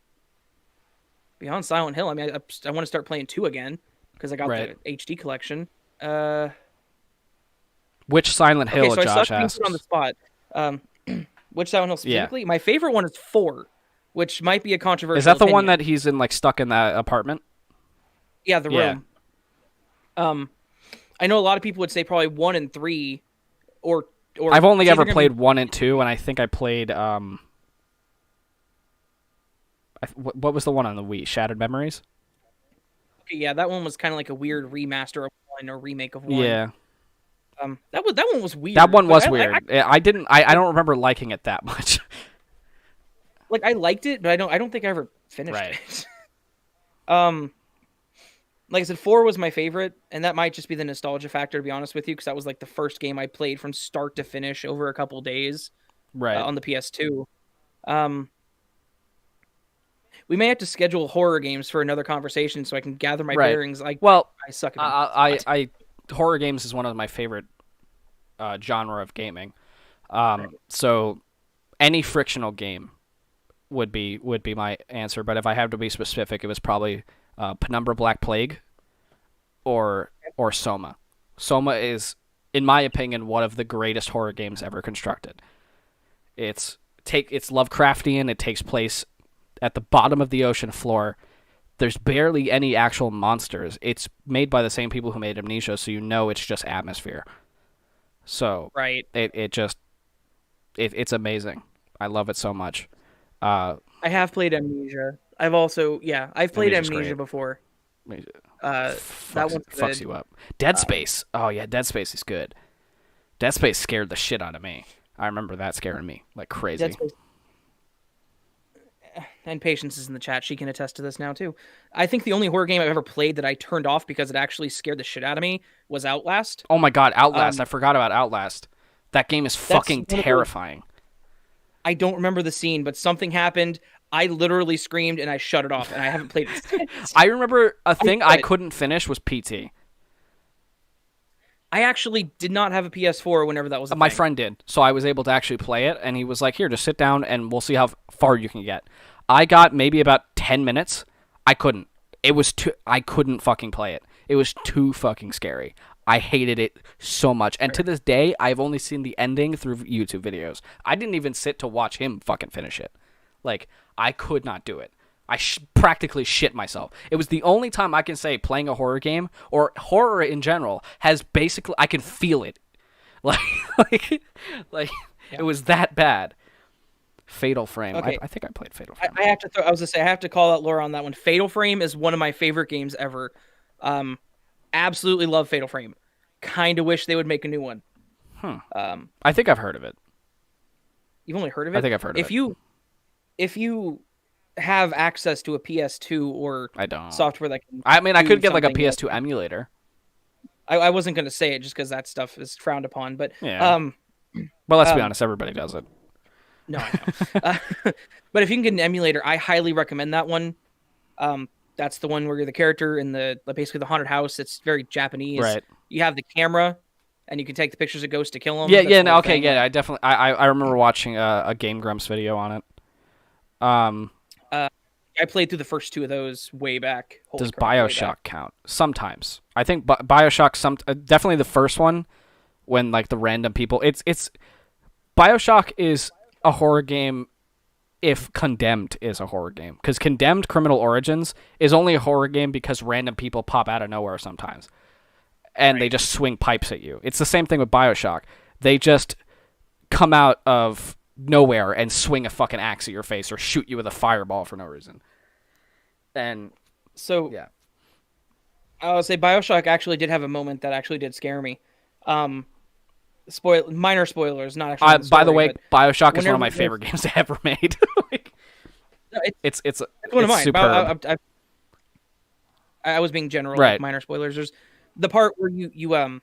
Beyond Silent Hill, I mean, I want to start playing 2 again, because I got the HD collection. Which Silent Hill, so Josh I asks? On the spot. Which Silent Hill specifically? Yeah. My favorite one is 4, which might be a controversial Is that the opinion. one that he's in, like, stuck in that apartment? Yeah, the room. I know a lot of people would say probably 1 and 3, or I've only ever played 1 and 2, and I think I played what was the one on the Wii? Shattered Memories? Okay, yeah, that one was kind of like a weird remaster of 1 or remake of 1. Yeah. That one was weird. That one was weird. I don't remember liking it that much. Like, I liked it, but I don't think I ever finished it. Like I said, 4 was my favorite, and that might just be the nostalgia factor, to be honest with you, because that was like the first game I played from start to finish over a couple days, on the PS2. We may have to schedule horror games for another conversation so I can gather my bearings. I suck at them. Horror games is one of my favorite genre of gaming. So any frictional game would be my answer. But if I have to be specific, it was probably Penumbra: Black Plague or Soma. Soma is, in my opinion, one of the greatest horror games ever constructed. It's Lovecraftian. It takes place at the bottom of the ocean floor. There's barely any actual monsters. It's made by the same people who made Amnesia, so you know it's just atmosphere. So right, it's amazing. I love it so much. I have played Amnesia. I've played Amnesia before. That one's good. Fucks you up. Dead Space. Oh yeah, Dead Space is good. Dead Space scared the shit out of me. I remember that scaring me like crazy. Dead Space. And Patience is in the chat. She can attest to this now too. I think the only horror game I've ever played that I turned off because it actually scared the shit out of me was Outlast. Oh my god, Outlast. I forgot about Outlast. That game is fucking terrifying. I don't remember the scene, but something happened. I literally screamed and I shut it off, and I haven't played it since. I remember a thing I couldn't finish was PT. I actually did not have a PS4 whenever that was a My thing. friend did, so I was able to actually play it, and he was like, here, just sit down, and we'll see how far you can get. I got maybe about 10 minutes. I couldn't. I couldn't fucking play it. It was too fucking scary. I hated it so much. And to this day, I've only seen the ending through YouTube videos. I didn't even sit to watch him fucking finish it. Like, I could not do it. I practically shit myself. It was the only time I can say playing a horror game, or horror in general, has basically, I can feel it. Like, It was that bad. Fatal Frame. Okay. I think I played Fatal Frame. I have to call out Laura on that one. Fatal Frame is one of my favorite games ever. Absolutely love Fatal Frame. Kind of wish they would make a new one. I think I've heard of it. You've only heard of it? I think I've heard of it. If you have access to a PS2 or I don't. software that can I could get like a PS2 emulator. I wasn't going to say it just because that stuff is frowned upon, but yeah. Well, let's be honest, everybody does it. No, I know. But if you can get an emulator, I highly recommend that one. That's the one where you're the character in basically the haunted house. It's very Japanese. Right. You have the camera, and you can take the pictures of ghosts to kill them. I definitely. I remember watching a Game Grumps video on it. I played through the first two of those way back. Does BioShock count? Sometimes. I think BioShock. Definitely the first one, when like the random people. It's BioShock is a horror game. If Condemned is a horror game, because Condemned Criminal Origins is only a horror game because random people pop out of nowhere sometimes, and they just swing pipes at you. It's the same thing with BioShock. They just come out of nowhere and swing a fucking axe at your face or shoot you with a fireball for no reason. And so yeah, I would say BioShock actually did have a moment that actually did scare me. Minor spoilers, not actually. By the way, BioShock is one of my favorite games ever made. It's one of mine. Superb. I was being general, right. Like minor spoilers. There's the part where you I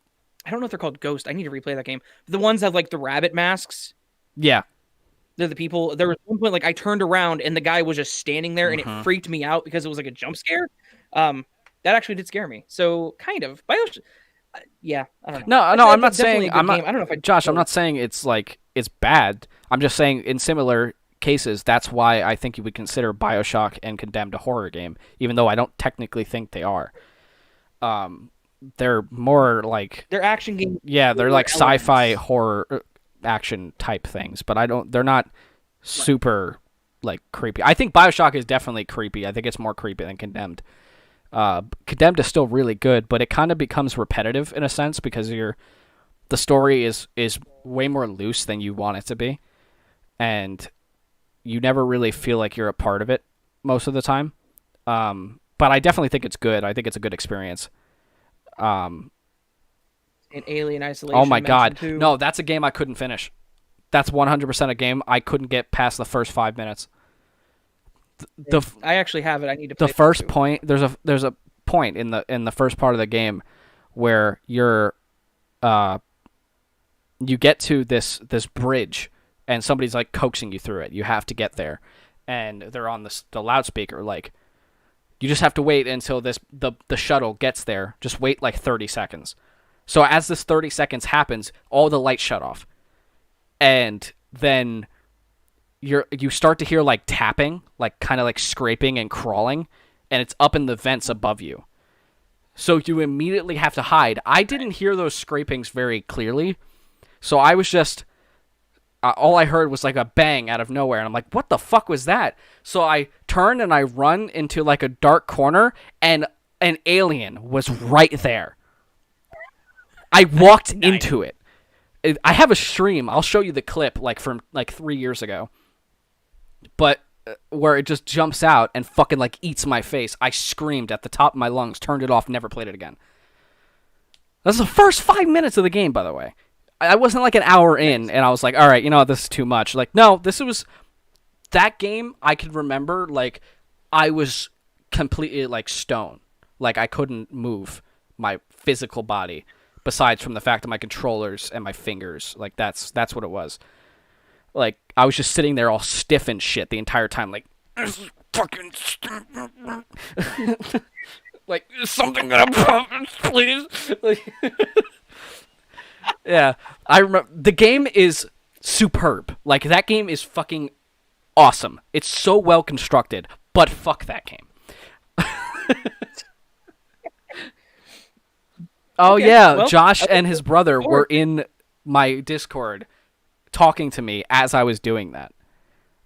don't know if they're called Ghost. I need to replay that game. The ones that have like the rabbit masks. Yeah. They're the people. There was one point like I turned around and the guy was just standing there, and it freaked me out because it was like a jump scare. That actually did scare me. So kind of BioShock. Yeah, I don't know. No, I'm not saying I'm not. I don't know if Josh, I'm not saying it's bad. I'm just saying in similar cases, that's why I think you would consider BioShock and Condemned a horror game, even though I don't technically think they are. They're more like they're action games. Yeah, they're like sci-fi horror action type things, but they're not super like creepy. I think BioShock is definitely creepy. I think it's more creepy than Condemned. Condemned is still really good, but it kind of becomes repetitive in a sense because the story is way more loose than you want it to be, and you never really feel like you're a part of it most of the time. But I definitely think it's good. I think it's a good experience. In Alien Isolation. Oh my god, too. No, that's a game I couldn't finish. That's 100% a game I couldn't get past the first 5 minutes. I actually have it. I need to play the first point. There's a point in the first part of the game where you get to this bridge and somebody's like coaxing you through it. You have to get there, and they're on the loudspeaker like, you just have to wait until the shuttle gets there. Just wait like 30 seconds. So as this 30 seconds happens, all the lights shut off, and then you start to hear like tapping, like kind of like scraping and crawling, and it's up in the vents above you. So you immediately have to hide. I didn't hear those scrapings very clearly, so I was just all I heard was like a bang out of nowhere, and I'm like, what the fuck was that? So I turn and I run into like a dark corner, and an alien was right there. I walked into it. I have a stream. I'll show you the clip like from like 3 years ago. But where it just jumps out and fucking like eats my face. I screamed at the top of my lungs, turned it off, never played it again. That's the first 5 minutes of the game, by the way. I wasn't like an hour in, and I was like, all right, you know what, this is too much. Like, no, that game, I could remember, like, I was completely, like, stone. Like, I couldn't move my physical body, besides from the fact of my controllers and my fingers. Like, that's what it was. Like, I was just sitting there all stiff and shit the entire time, like, this is fucking stupid. Like, is something gonna pop, please? Like, yeah, I remember. The game is superb. Like, that game is fucking awesome. It's so well constructed, but fuck that game. Oh, okay, yeah, well, Josh and his brother were in my Discord talking to me as I was doing that.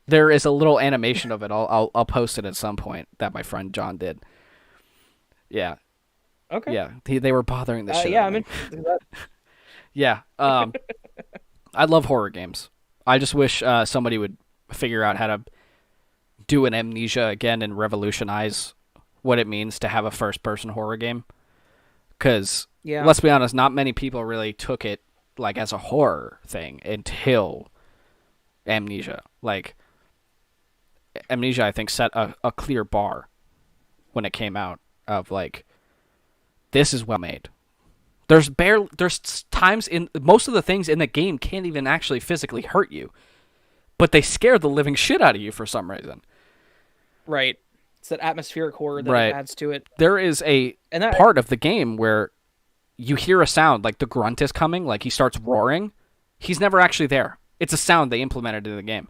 There is a little animation of it. I'll post it at some point that my friend John did. Yeah. Okay. Yeah, they were bothering the shit yeah, out of me. I'm into that. Yeah. I love horror games. I just wish somebody would figure out how to do an Amnesia again and revolutionize what it means to have a first-person horror game. Because, let's be honest, not many people really took it like as a horror thing until Amnesia. Like, Amnesia, I think, set a clear bar when it came out of, like, this is well made. There's times in most of the things in the game can't even actually physically hurt you, but they scare the living shit out of you for some reason. Right. It's that atmospheric horror that it adds to it. There is a part of the game where you hear a sound, like the grunt is coming, like he starts roaring. He's never actually there. It's a sound they implemented in the game.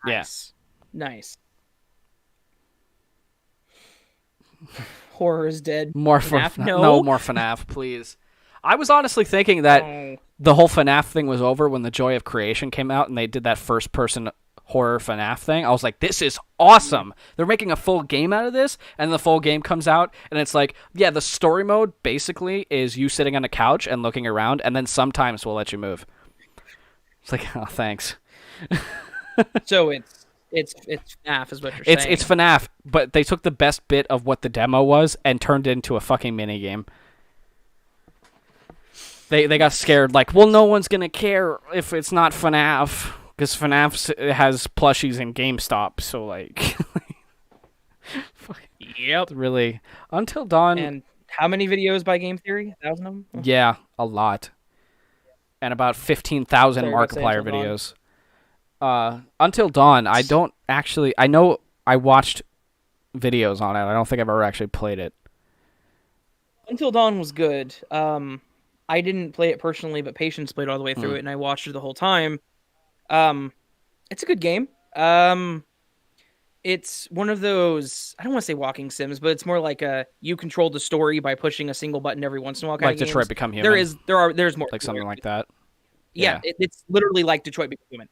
Nice. Yeah. Nice. Horror is dead. More FNAF? No, more FNAF, please. I was honestly thinking that the whole FNAF thing was over when The Joy of Creation came out and they did that first-person horror FNAF thing. I was like, this is awesome. They're making a full game out of this, and the full game comes out, and it's like, yeah, the story mode basically is you sitting on a couch and looking around, and then sometimes we'll let you move. It's like, oh, thanks. So it's FNAF is what you're saying. It's FNAF, but they took the best bit of what the demo was and turned it into a fucking minigame. They got scared, like, well, no one's gonna care if it's not FNAF, because FNAF has plushies in GameStop, so, like... Yep. Really. Until Dawn... And how many videos by Game Theory? 1,000 of them? Yeah, a lot. And about 15,000 Markiplier videos. Until Dawn, I don't actually... I know I watched videos on it. I don't think I've ever actually played it. Until Dawn was good. I didn't play it personally, but Patience played all the way through it, and I watched it the whole time. It's a good game. It's one of those, I don't want to say walking sims, but it's more like you control the story by pushing a single button every once in a while kind of games. Like Detroit Become Human. There's more. Like something like that. Yeah. It's literally like Detroit Become Human.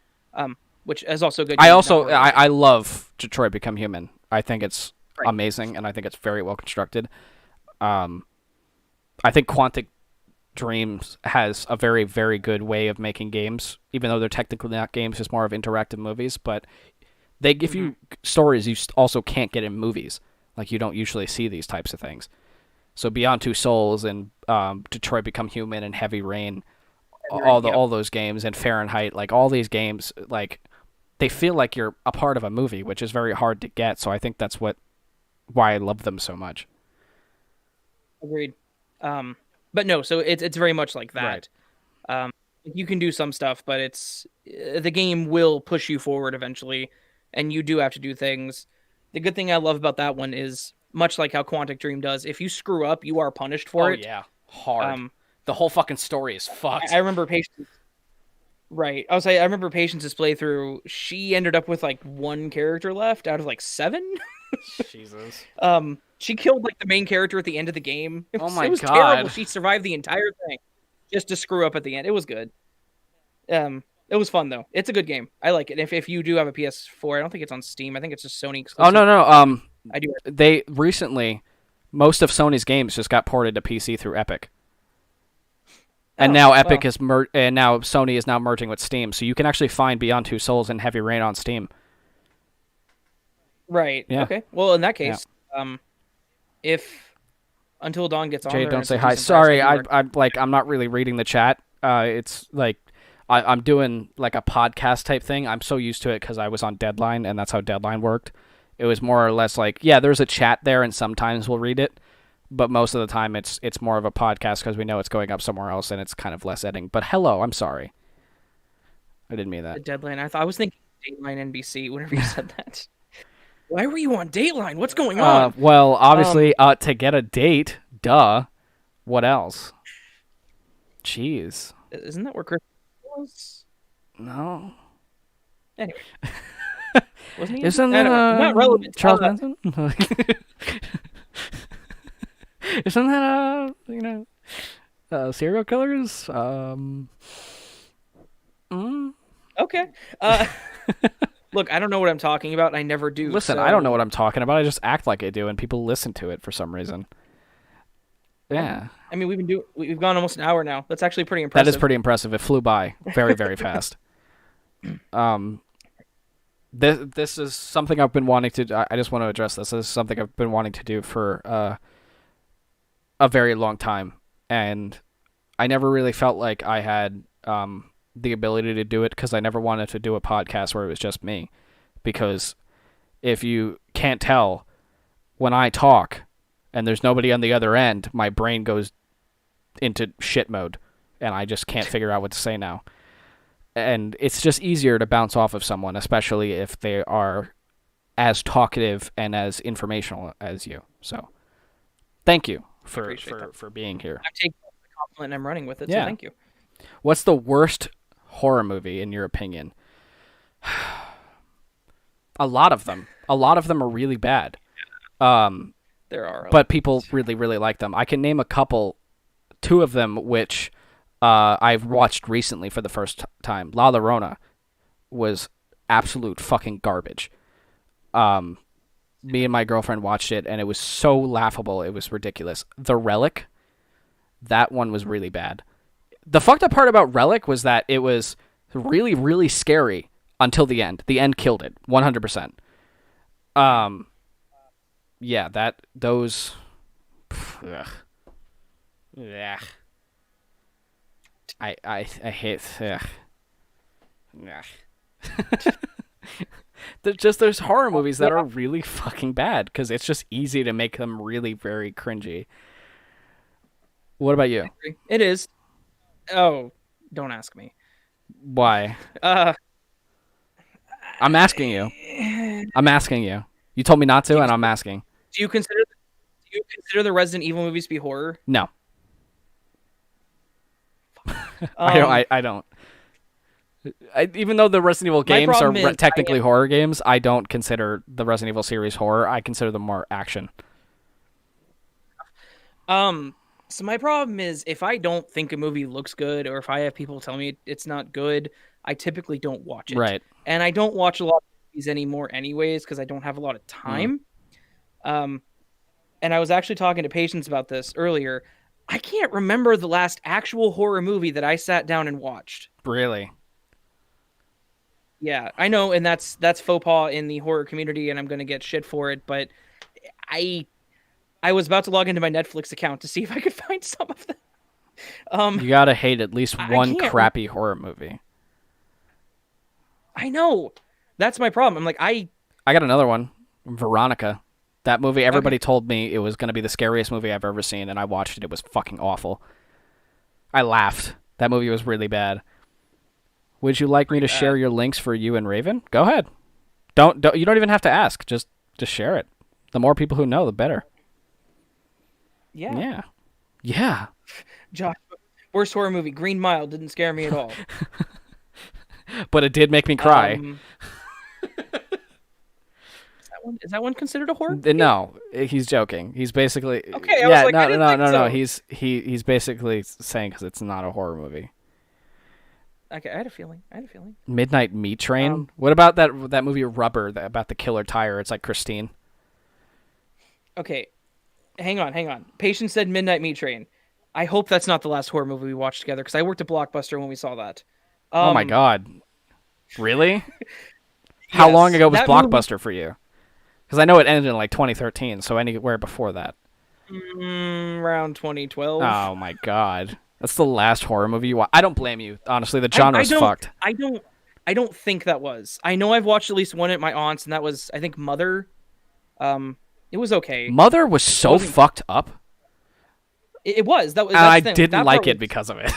Which is also good. I love Detroit Become Human. I think it's amazing, and I think it's very well constructed. I think Quantic Dreams has a very, very good way of making games, even though they're technically not games, just more of interactive movies, but they give you stories you also can't get in movies. Like, you don't usually see these types of things. So Beyond Two Souls and Detroit Become Human and Heavy Rain, all those games, and Fahrenheit, like, all these games, like, they feel like you're a part of a movie, which is very hard to get, so I think that's why I love them so much. Agreed. But no, so it's very much like that. Right. You can do some stuff, but the game will push you forward eventually, and you do have to do things. The good thing I love about that one is, much like how Quantic Dream does, if you screw up, you are punished for it. Oh, yeah. Hard. The whole fucking story is fucked. I remember Patience. Right. I remember Patience's playthrough. She ended up with, like, 1 character left out of, like, 7? Jesus. She killed, like, the main character at the end of the game. It was God. terrible. She survived the entire thing just to screw up at the end. It was good. It was fun, though. It's a good game. I like it. If you do have a PS4, I don't think it's on Steam. I think it's just Sony exclusive. Oh, no. I do. They recently, most of Sony's games just got ported to PC through Epic. And now Epic is and now Sony is now merging with Steam, so you can actually find Beyond Two Souls and Heavy Rain on Steam. Right. Yeah. Okay. Well, in that case, if Until Dawn gets on Jay, there, don't and it's say a hi. decent price, Sorry, I do I'm not really reading the chat. It's like I'm doing like a podcast type thing. I'm so used to it because I was on Deadline, and that's how Deadline worked. It was more or less like, yeah, there's a chat there, and sometimes we'll read it, but most of the time it's more of a podcast because we know it's going up somewhere else, and it's kind of less editing. But hello, I'm sorry. I didn't mean that. the Deadline. I was thinking Dateline NBC whenever you said that. Why were you on Dateline? What's going on? Well, obviously, to get a date, duh. What else? Jeez. Isn't that where Chris was? No. Anyway. Wasn't he? Isn't that not relevant. Charles Manson? Isn't that serial killers? Okay. Look, I don't know what I'm talking about. I never do. Listen, I don't know what I'm talking about. I just act like I do, and people listen to it for some reason. Yeah. I mean, we've gone almost an hour now. That's actually pretty impressive. That is pretty impressive. It flew by very, very fast. This is something I've been wanting to. I just want to address this. This is something I've been wanting to do for a very long time, and I never really felt like I had the ability to do it because I never wanted to do a podcast where it was just me. Because if you can't tell, when I talk and there's nobody on the other end, my brain goes into shit mode, and I just can't figure out what to say now. And it's just easier to bounce off of someone, especially if they are as talkative and as informational as you. So, thank you for being here. I'm taking the compliment and I'm running with it, yeah. So thank you. What's the worst horror movie, in your opinion? A lot of them. A lot of them are really bad. There are. But people really, really like them. I can name a couple, two of them, which I've watched recently for the first time. La Llorona was absolute fucking garbage. Me and my girlfriend watched it, and it was so laughable. It was ridiculous. The Relic, that one was really bad. The fucked up part about Relic was that it was really, really scary until the end. The end killed it, 100%. Yeah, those... Ugh. Yeah. I hate... Ugh. There's horror movies that are really fucking bad, because it's just easy to make them really very cringy. What about you? It is. Oh, don't ask me. Why? I'm asking you. You told me not to, and I'm asking. Do you consider the Resident Evil movies to be horror? No. I don't. Even though the Resident Evil games are technically horror games, I don't consider the Resident Evil series horror. I consider them more action. So my problem is, if I don't think a movie looks good, or if I have people tell me it's not good, I typically don't watch it. Right. And I don't watch a lot of movies anymore anyways, because I don't have a lot of time. And I was actually talking to Patience about this earlier. I can't remember the last actual horror movie that I sat down and watched. Really? Yeah, I know, and that's faux pas in the horror community, and I'm going to get shit for it, but I was about to log into my Netflix account to see if I could find some of them. You gotta hate at least one crappy horror movie. I know. That's my problem. I'm like, I got another one. Veronica. That movie, everybody told me it was going to be the scariest movie I've ever seen, and I watched it. It was fucking awful. I laughed. That movie was really bad. Would you like me to share your links for you and Raven? Go ahead. Don't you don't even have to ask. Just share it. The more people who know, the better. Yeah. Yeah. Josh, worst horror movie, Green Mile, didn't scare me at all. But it did make me cry. Is that one considered a horror? No, he's joking. He's basically okay. I was like, no. He's basically saying because it's not a horror movie. Okay, I had a feeling. Midnight Meat Train. What about that movie Rubber about the killer tire? It's like Christine. Okay, hang on. Patience said Midnight Meat Train. I hope that's not the last horror movie we watched together, because I worked at Blockbuster when we saw that. Oh my god. Really? How long ago was Blockbuster for you? Because I know it ended in like 2013, so anywhere before that. Around 2012. Oh my god. That's the last horror movie you watch. I don't blame you. Honestly, the genre's fucked. I don't think that was. I know I've watched at least one at my aunt's, and that was, I think, Mother. It was okay. Mother was so fucked up. It was. And I didn't like it because of it.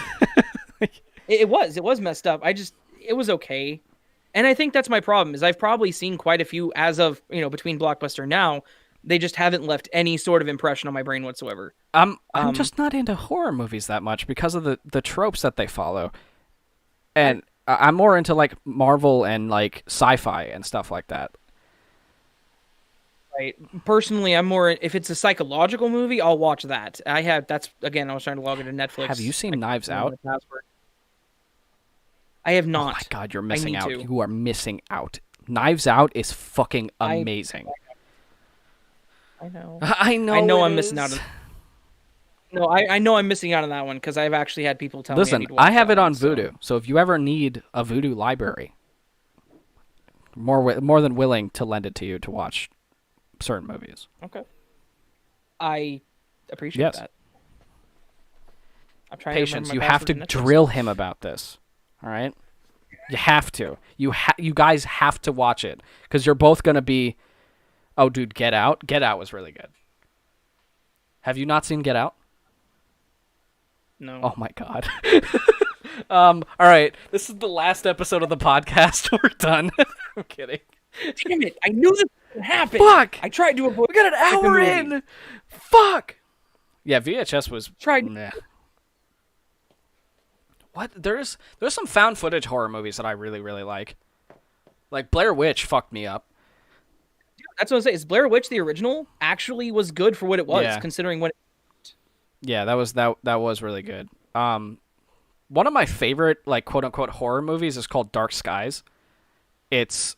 It was messed up. It was okay. And I think that's my problem, is I've probably seen quite a few as of, between Blockbuster now. They just haven't left any sort of impression on my brain whatsoever. I'm just not into horror movies that much because of the tropes that they follow. And I'm more into like Marvel and like sci-fi and stuff like that. Right. Personally, I'm more, if it's a psychological movie, I'll watch that. That's, again, I was trying to log into Netflix. Have you seen Knives Out? I have not. Oh my god, you're missing out. You are missing out. Knives Out is fucking amazing. I know. I know I'm missing out. No, I know I'm missing out on that one because I've actually had people tell me. Listen, I have it on Vudu, so if you ever need a Vudu library, more than willing to lend it to you to watch certain movies. Okay. I appreciate that. I'm trying Patience, you have to drill him about this. All right? You have to. You guys have to watch it because you're both going to be, oh, dude, Get Out. Get Out was really good. Have you not seen Get Out? No. Oh, my God. All right. This is the last episode of the podcast. We're done. I'm kidding. Damn it. I knew this would happen. Fuck. I tried to avoid. We got an hour in. Fuck. Yeah, VHS was... Meh. What? There's some found footage horror movies that I really, really like. Like Blair Witch fucked me up. That's what I'm saying. Is Blair Witch the original actually was good for what it was, considering what Yeah, that was really good. One of my favorite, like, quote unquote horror movies is called Dark Skies. It's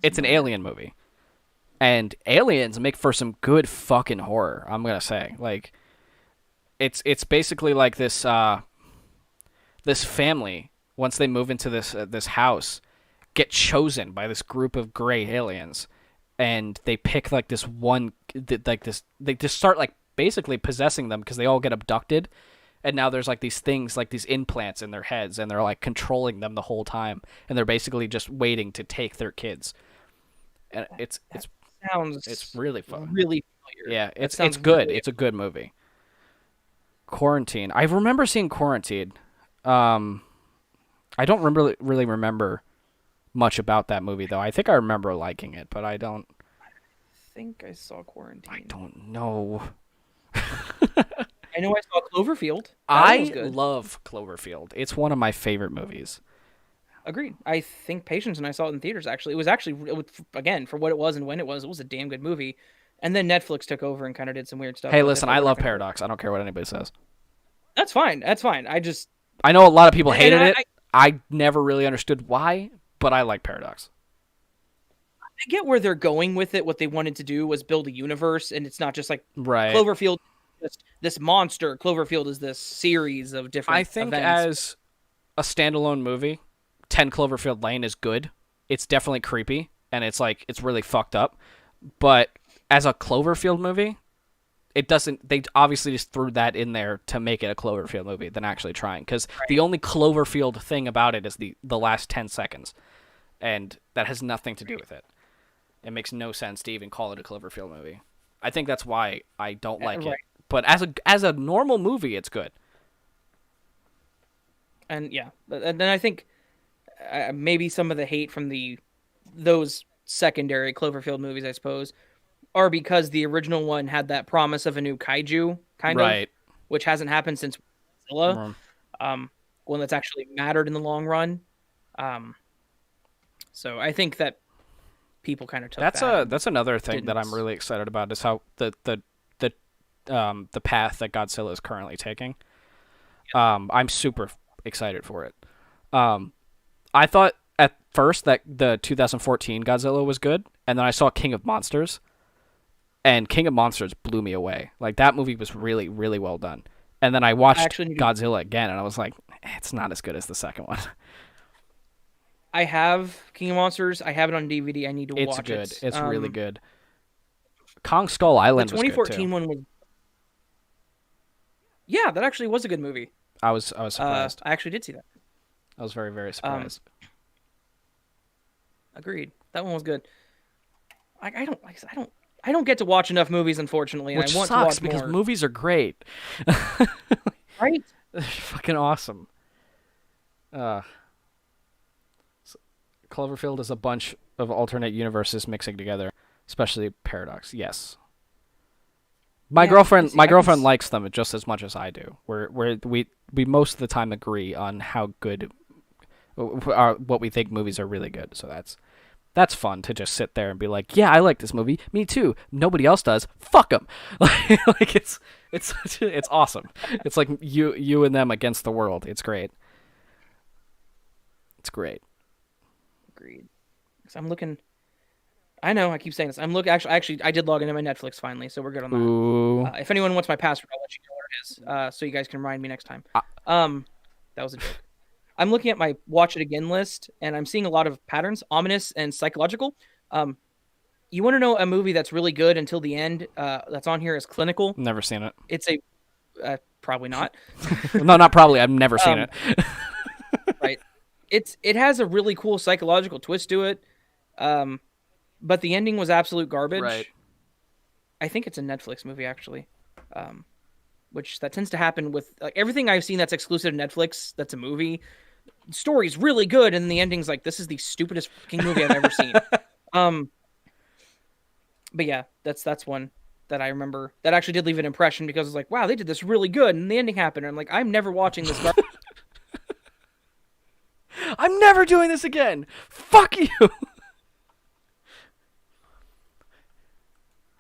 an alien movie. And aliens make for some good fucking horror, I'm gonna say. Like, it's basically like this this family, once they move into this house, get chosen by this group of gray aliens, and they pick like this one, like this, they just start like basically possessing them because they all get abducted, and now there's like these things, like these implants in their heads, and they're like controlling them the whole time, and they're basically just waiting to take their kids. And it's really fun, really familiar. Yeah, it's good. It's a good movie. Quarantine. I remember seeing Quarantine. I don't really remember much about that movie, though. I think I remember liking it, but I don't... I think I saw Quarantine. I don't know. I know I saw Cloverfield. I love Cloverfield. It's one of my favorite movies. Agreed. I think Patience and I saw it in theaters, actually. It was again, for what it was and when it was a damn good movie. And then Netflix took over and kind of did some weird stuff. Hey, listen, I love Paradox. I don't care what anybody says. That's fine. I know a lot of people hated it. I never really understood why, but I like Paradox. I get where they're going with it. What they wanted to do was build a universe, and it's not just like Cloverfield, this monster. Cloverfield is this series of different I think events. As a standalone movie, 10 Cloverfield Lane is good. It's definitely creepy, and it's really fucked up. But as a Cloverfield movie, it doesn't. They obviously just threw that in there to make it a Cloverfield movie than actually trying. Because the only Cloverfield thing about it is the last 10 seconds, and that has nothing to do with it. It makes no sense to even call it a Cloverfield movie. I think that's why I don't like it. But as a normal movie, it's good. And yeah, and then I think maybe some of the hate from those secondary Cloverfield movies, I suppose, are because the original one had that promise of a new kaiju, kind of, which hasn't happened since Godzilla. One that's actually mattered in the long run. So I think that people kind of took that's another thing that I'm really excited about is how the path that Godzilla is currently taking. I'm super excited for it. I thought at first that the 2014 Godzilla was good, and then I saw King of Monsters, and King of Monsters blew me away. Like, that movie was really, really well done. And then I watched Godzilla again, and I was like, it's not as good as the second one. I have King of Monsters. I have it on DVD. I need to watch it. It's good. It's really good. Kong Skull Island the was good, 2014 too. one was... Yeah, that actually was a good movie. I was surprised. I actually did see that. I was very, very surprised. Agreed. That one was good. I don't get to watch enough movies, unfortunately. Which and I want sucks to watch because more. movies are great. Right? They're fucking awesome. Cloverfield is a bunch of alternate universes mixing together, especially Paradox. Yes. My girlfriend likes them just as much as I do. We most of the time agree on how good what we think movies are really good. So that's fun to just sit there and be like, yeah, I like this movie. Me too. Nobody else does. Fuck them. Like it's awesome. It's like you and them against the world. It's great. It's great. Agreed. So I'm looking. I know I keep saying this. I'm looking. Actually, I did log into my Netflix finally, so we're good on that. Ooh. If anyone wants my password, I'll let you know where it is, so you guys can remind me next time. That was a joke. I'm looking at my watch it again list, and I'm seeing a lot of patterns, ominous and psychological. You want to know a movie that's really good until the end? That's on here is Clinical. Never seen it. It's a probably not. No, not probably. I've never seen it. Right. It has a really cool psychological twist to it. But the ending was absolute garbage. Right. I think it's a Netflix movie, actually. Which that tends to happen with everything I've seen that's exclusive to Netflix. That's a movie. The story's really good, and the ending's like, this is the stupidest fucking movie I've ever seen. But yeah, that's one that I remember that actually did leave an impression because it's like, wow, they did this really good, and the ending happened. And I'm like, I'm never watching this. I'm never doing this again. Fuck you.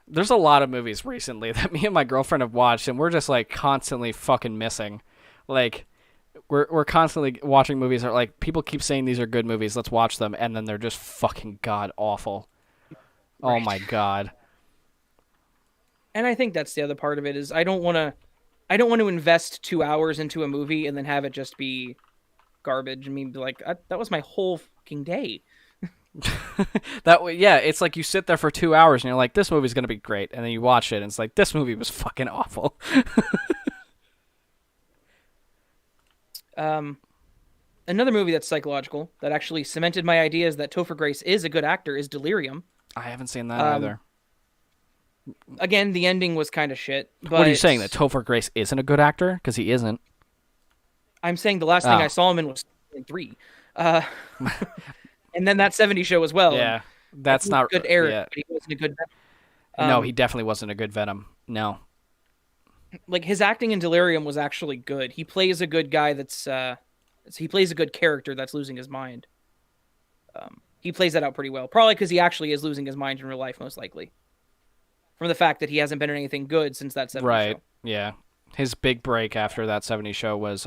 There's a lot of movies recently that me and my girlfriend have watched, and we're just like constantly fucking missing. Like, we're constantly watching movies that are like, people keep saying these are good movies, let's watch them, and then they're just fucking god awful. Right. Oh my god. And I think that's the other part of it is I don't want to invest 2 hours into a movie and then have it just be garbage. I mean, like that was my whole fucking day. That way, yeah, it's like you sit there for 2 hours and you're like, this movie's gonna be great, and then you watch it and it's like, this movie was fucking awful. Another movie that's psychological that actually cemented my ideas that Topher Grace is a good actor is Delirium. I haven't seen that either. Again, the ending was kind of shit. But what are you saying, that Topher Grace isn't a good actor? Because he isn't. I'm saying the last thing I saw him in was 3. And then that 70s show as well. Yeah, that's not good. Eric, yeah. But he wasn't a good Venom. No, he definitely wasn't a good Venom. No. Like, his acting in Delirium was actually good. He plays a good guy that's... he plays a good character that's losing his mind. He plays that out pretty well. Probably because he actually is losing his mind in real life, most likely. From the fact that he hasn't been in anything good since that 70s show. Right, yeah. His big break after that 70s show was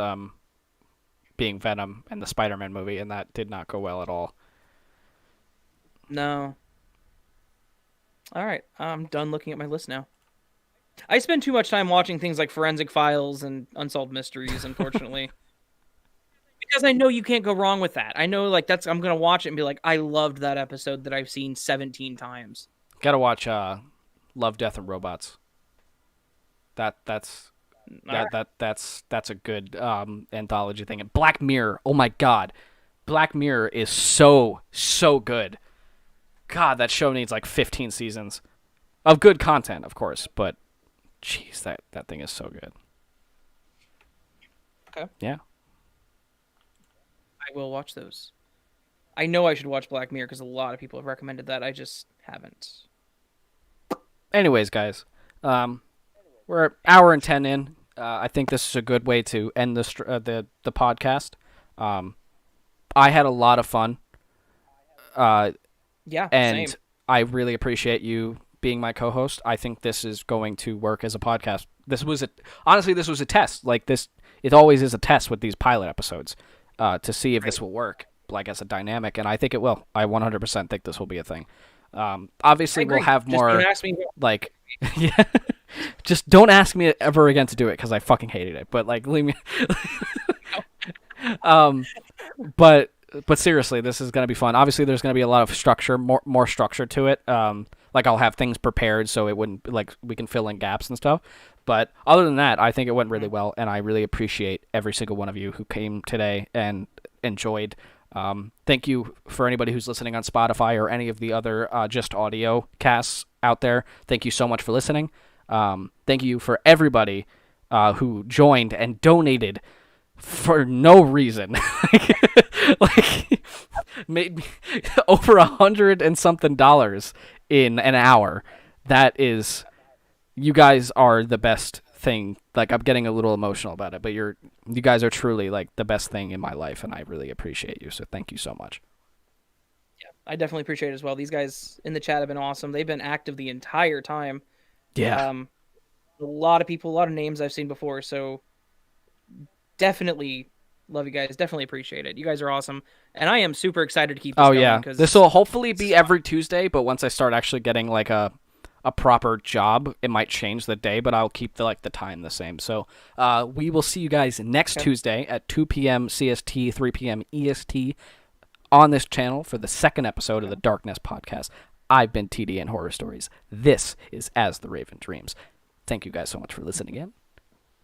being Venom in the Spider-Man movie, and that did not go well at all. No. All right, I'm done looking at my list now. I spend too much time watching things like Forensic Files and Unsolved Mysteries, unfortunately. Because I know you can't go wrong with that. I know, like, I'm going to watch it and be like, I loved that episode that I've seen 17 times. Gotta watch Love, Death, and Robots. That's a good anthology thing. And Black Mirror, oh my god. Black Mirror is so good. God, that show needs like 15 seasons of good content, of course, but jeez, that thing is so good. Okay. Yeah. I will watch those. I know I should watch Black Mirror because a lot of people have recommended that. I just haven't. Anyways, guys, we're an hour and 10 in. I think this is a good way to end the podcast. I had a lot of fun. Yeah, and same. I really appreciate you being my co-host. I think this is going to work as a podcast. This was a test. Like this, it always is a test with these pilot episodes to see if this will work, like as a dynamic, and I think it will. I 100% think this will be a thing. Obviously, we'll have more. Just don't ask me. Like, yeah. Just don't ask me ever again to do it because I fucking hated it. But like, leave me. But But seriously, this is going to be fun. Obviously, there's going to be a lot of structure, more structure to it. Like I'll have things prepared so it wouldn't like we can fill in gaps and stuff. But other than that, I think it went really well, and I really appreciate every single one of you who came today and enjoyed. Thank you for anybody who's listening on Spotify or any of the other just audio casts out there. Thank you so much for listening. Thank you for everybody who joined and donated for no reason. like made me over $100 and something in an hour. That is, you guys are the best thing. Like, I'm getting a little emotional about it, but you guys are truly like the best thing in my life, and I really appreciate you. So thank you so much. Yeah, I definitely appreciate it as well. These guys in the chat have been awesome. They've been active the entire time. Yeah. A lot of people, a lot of names I've seen before. So definitely love you guys. Definitely appreciate it. You guys are awesome. And I am super excited to keep this going. Yeah. This will hopefully be every Tuesday, but once I start actually getting like a proper job, it might change the day, but I'll keep the time the same. So we will see you guys next Tuesday at 2 p.m. CST, 3 p.m. EST on this channel for the second episode of the Darknest Podcast. I've been TD and Horror Stories. This is As the Raven Dreams. Thank you guys so much for listening in.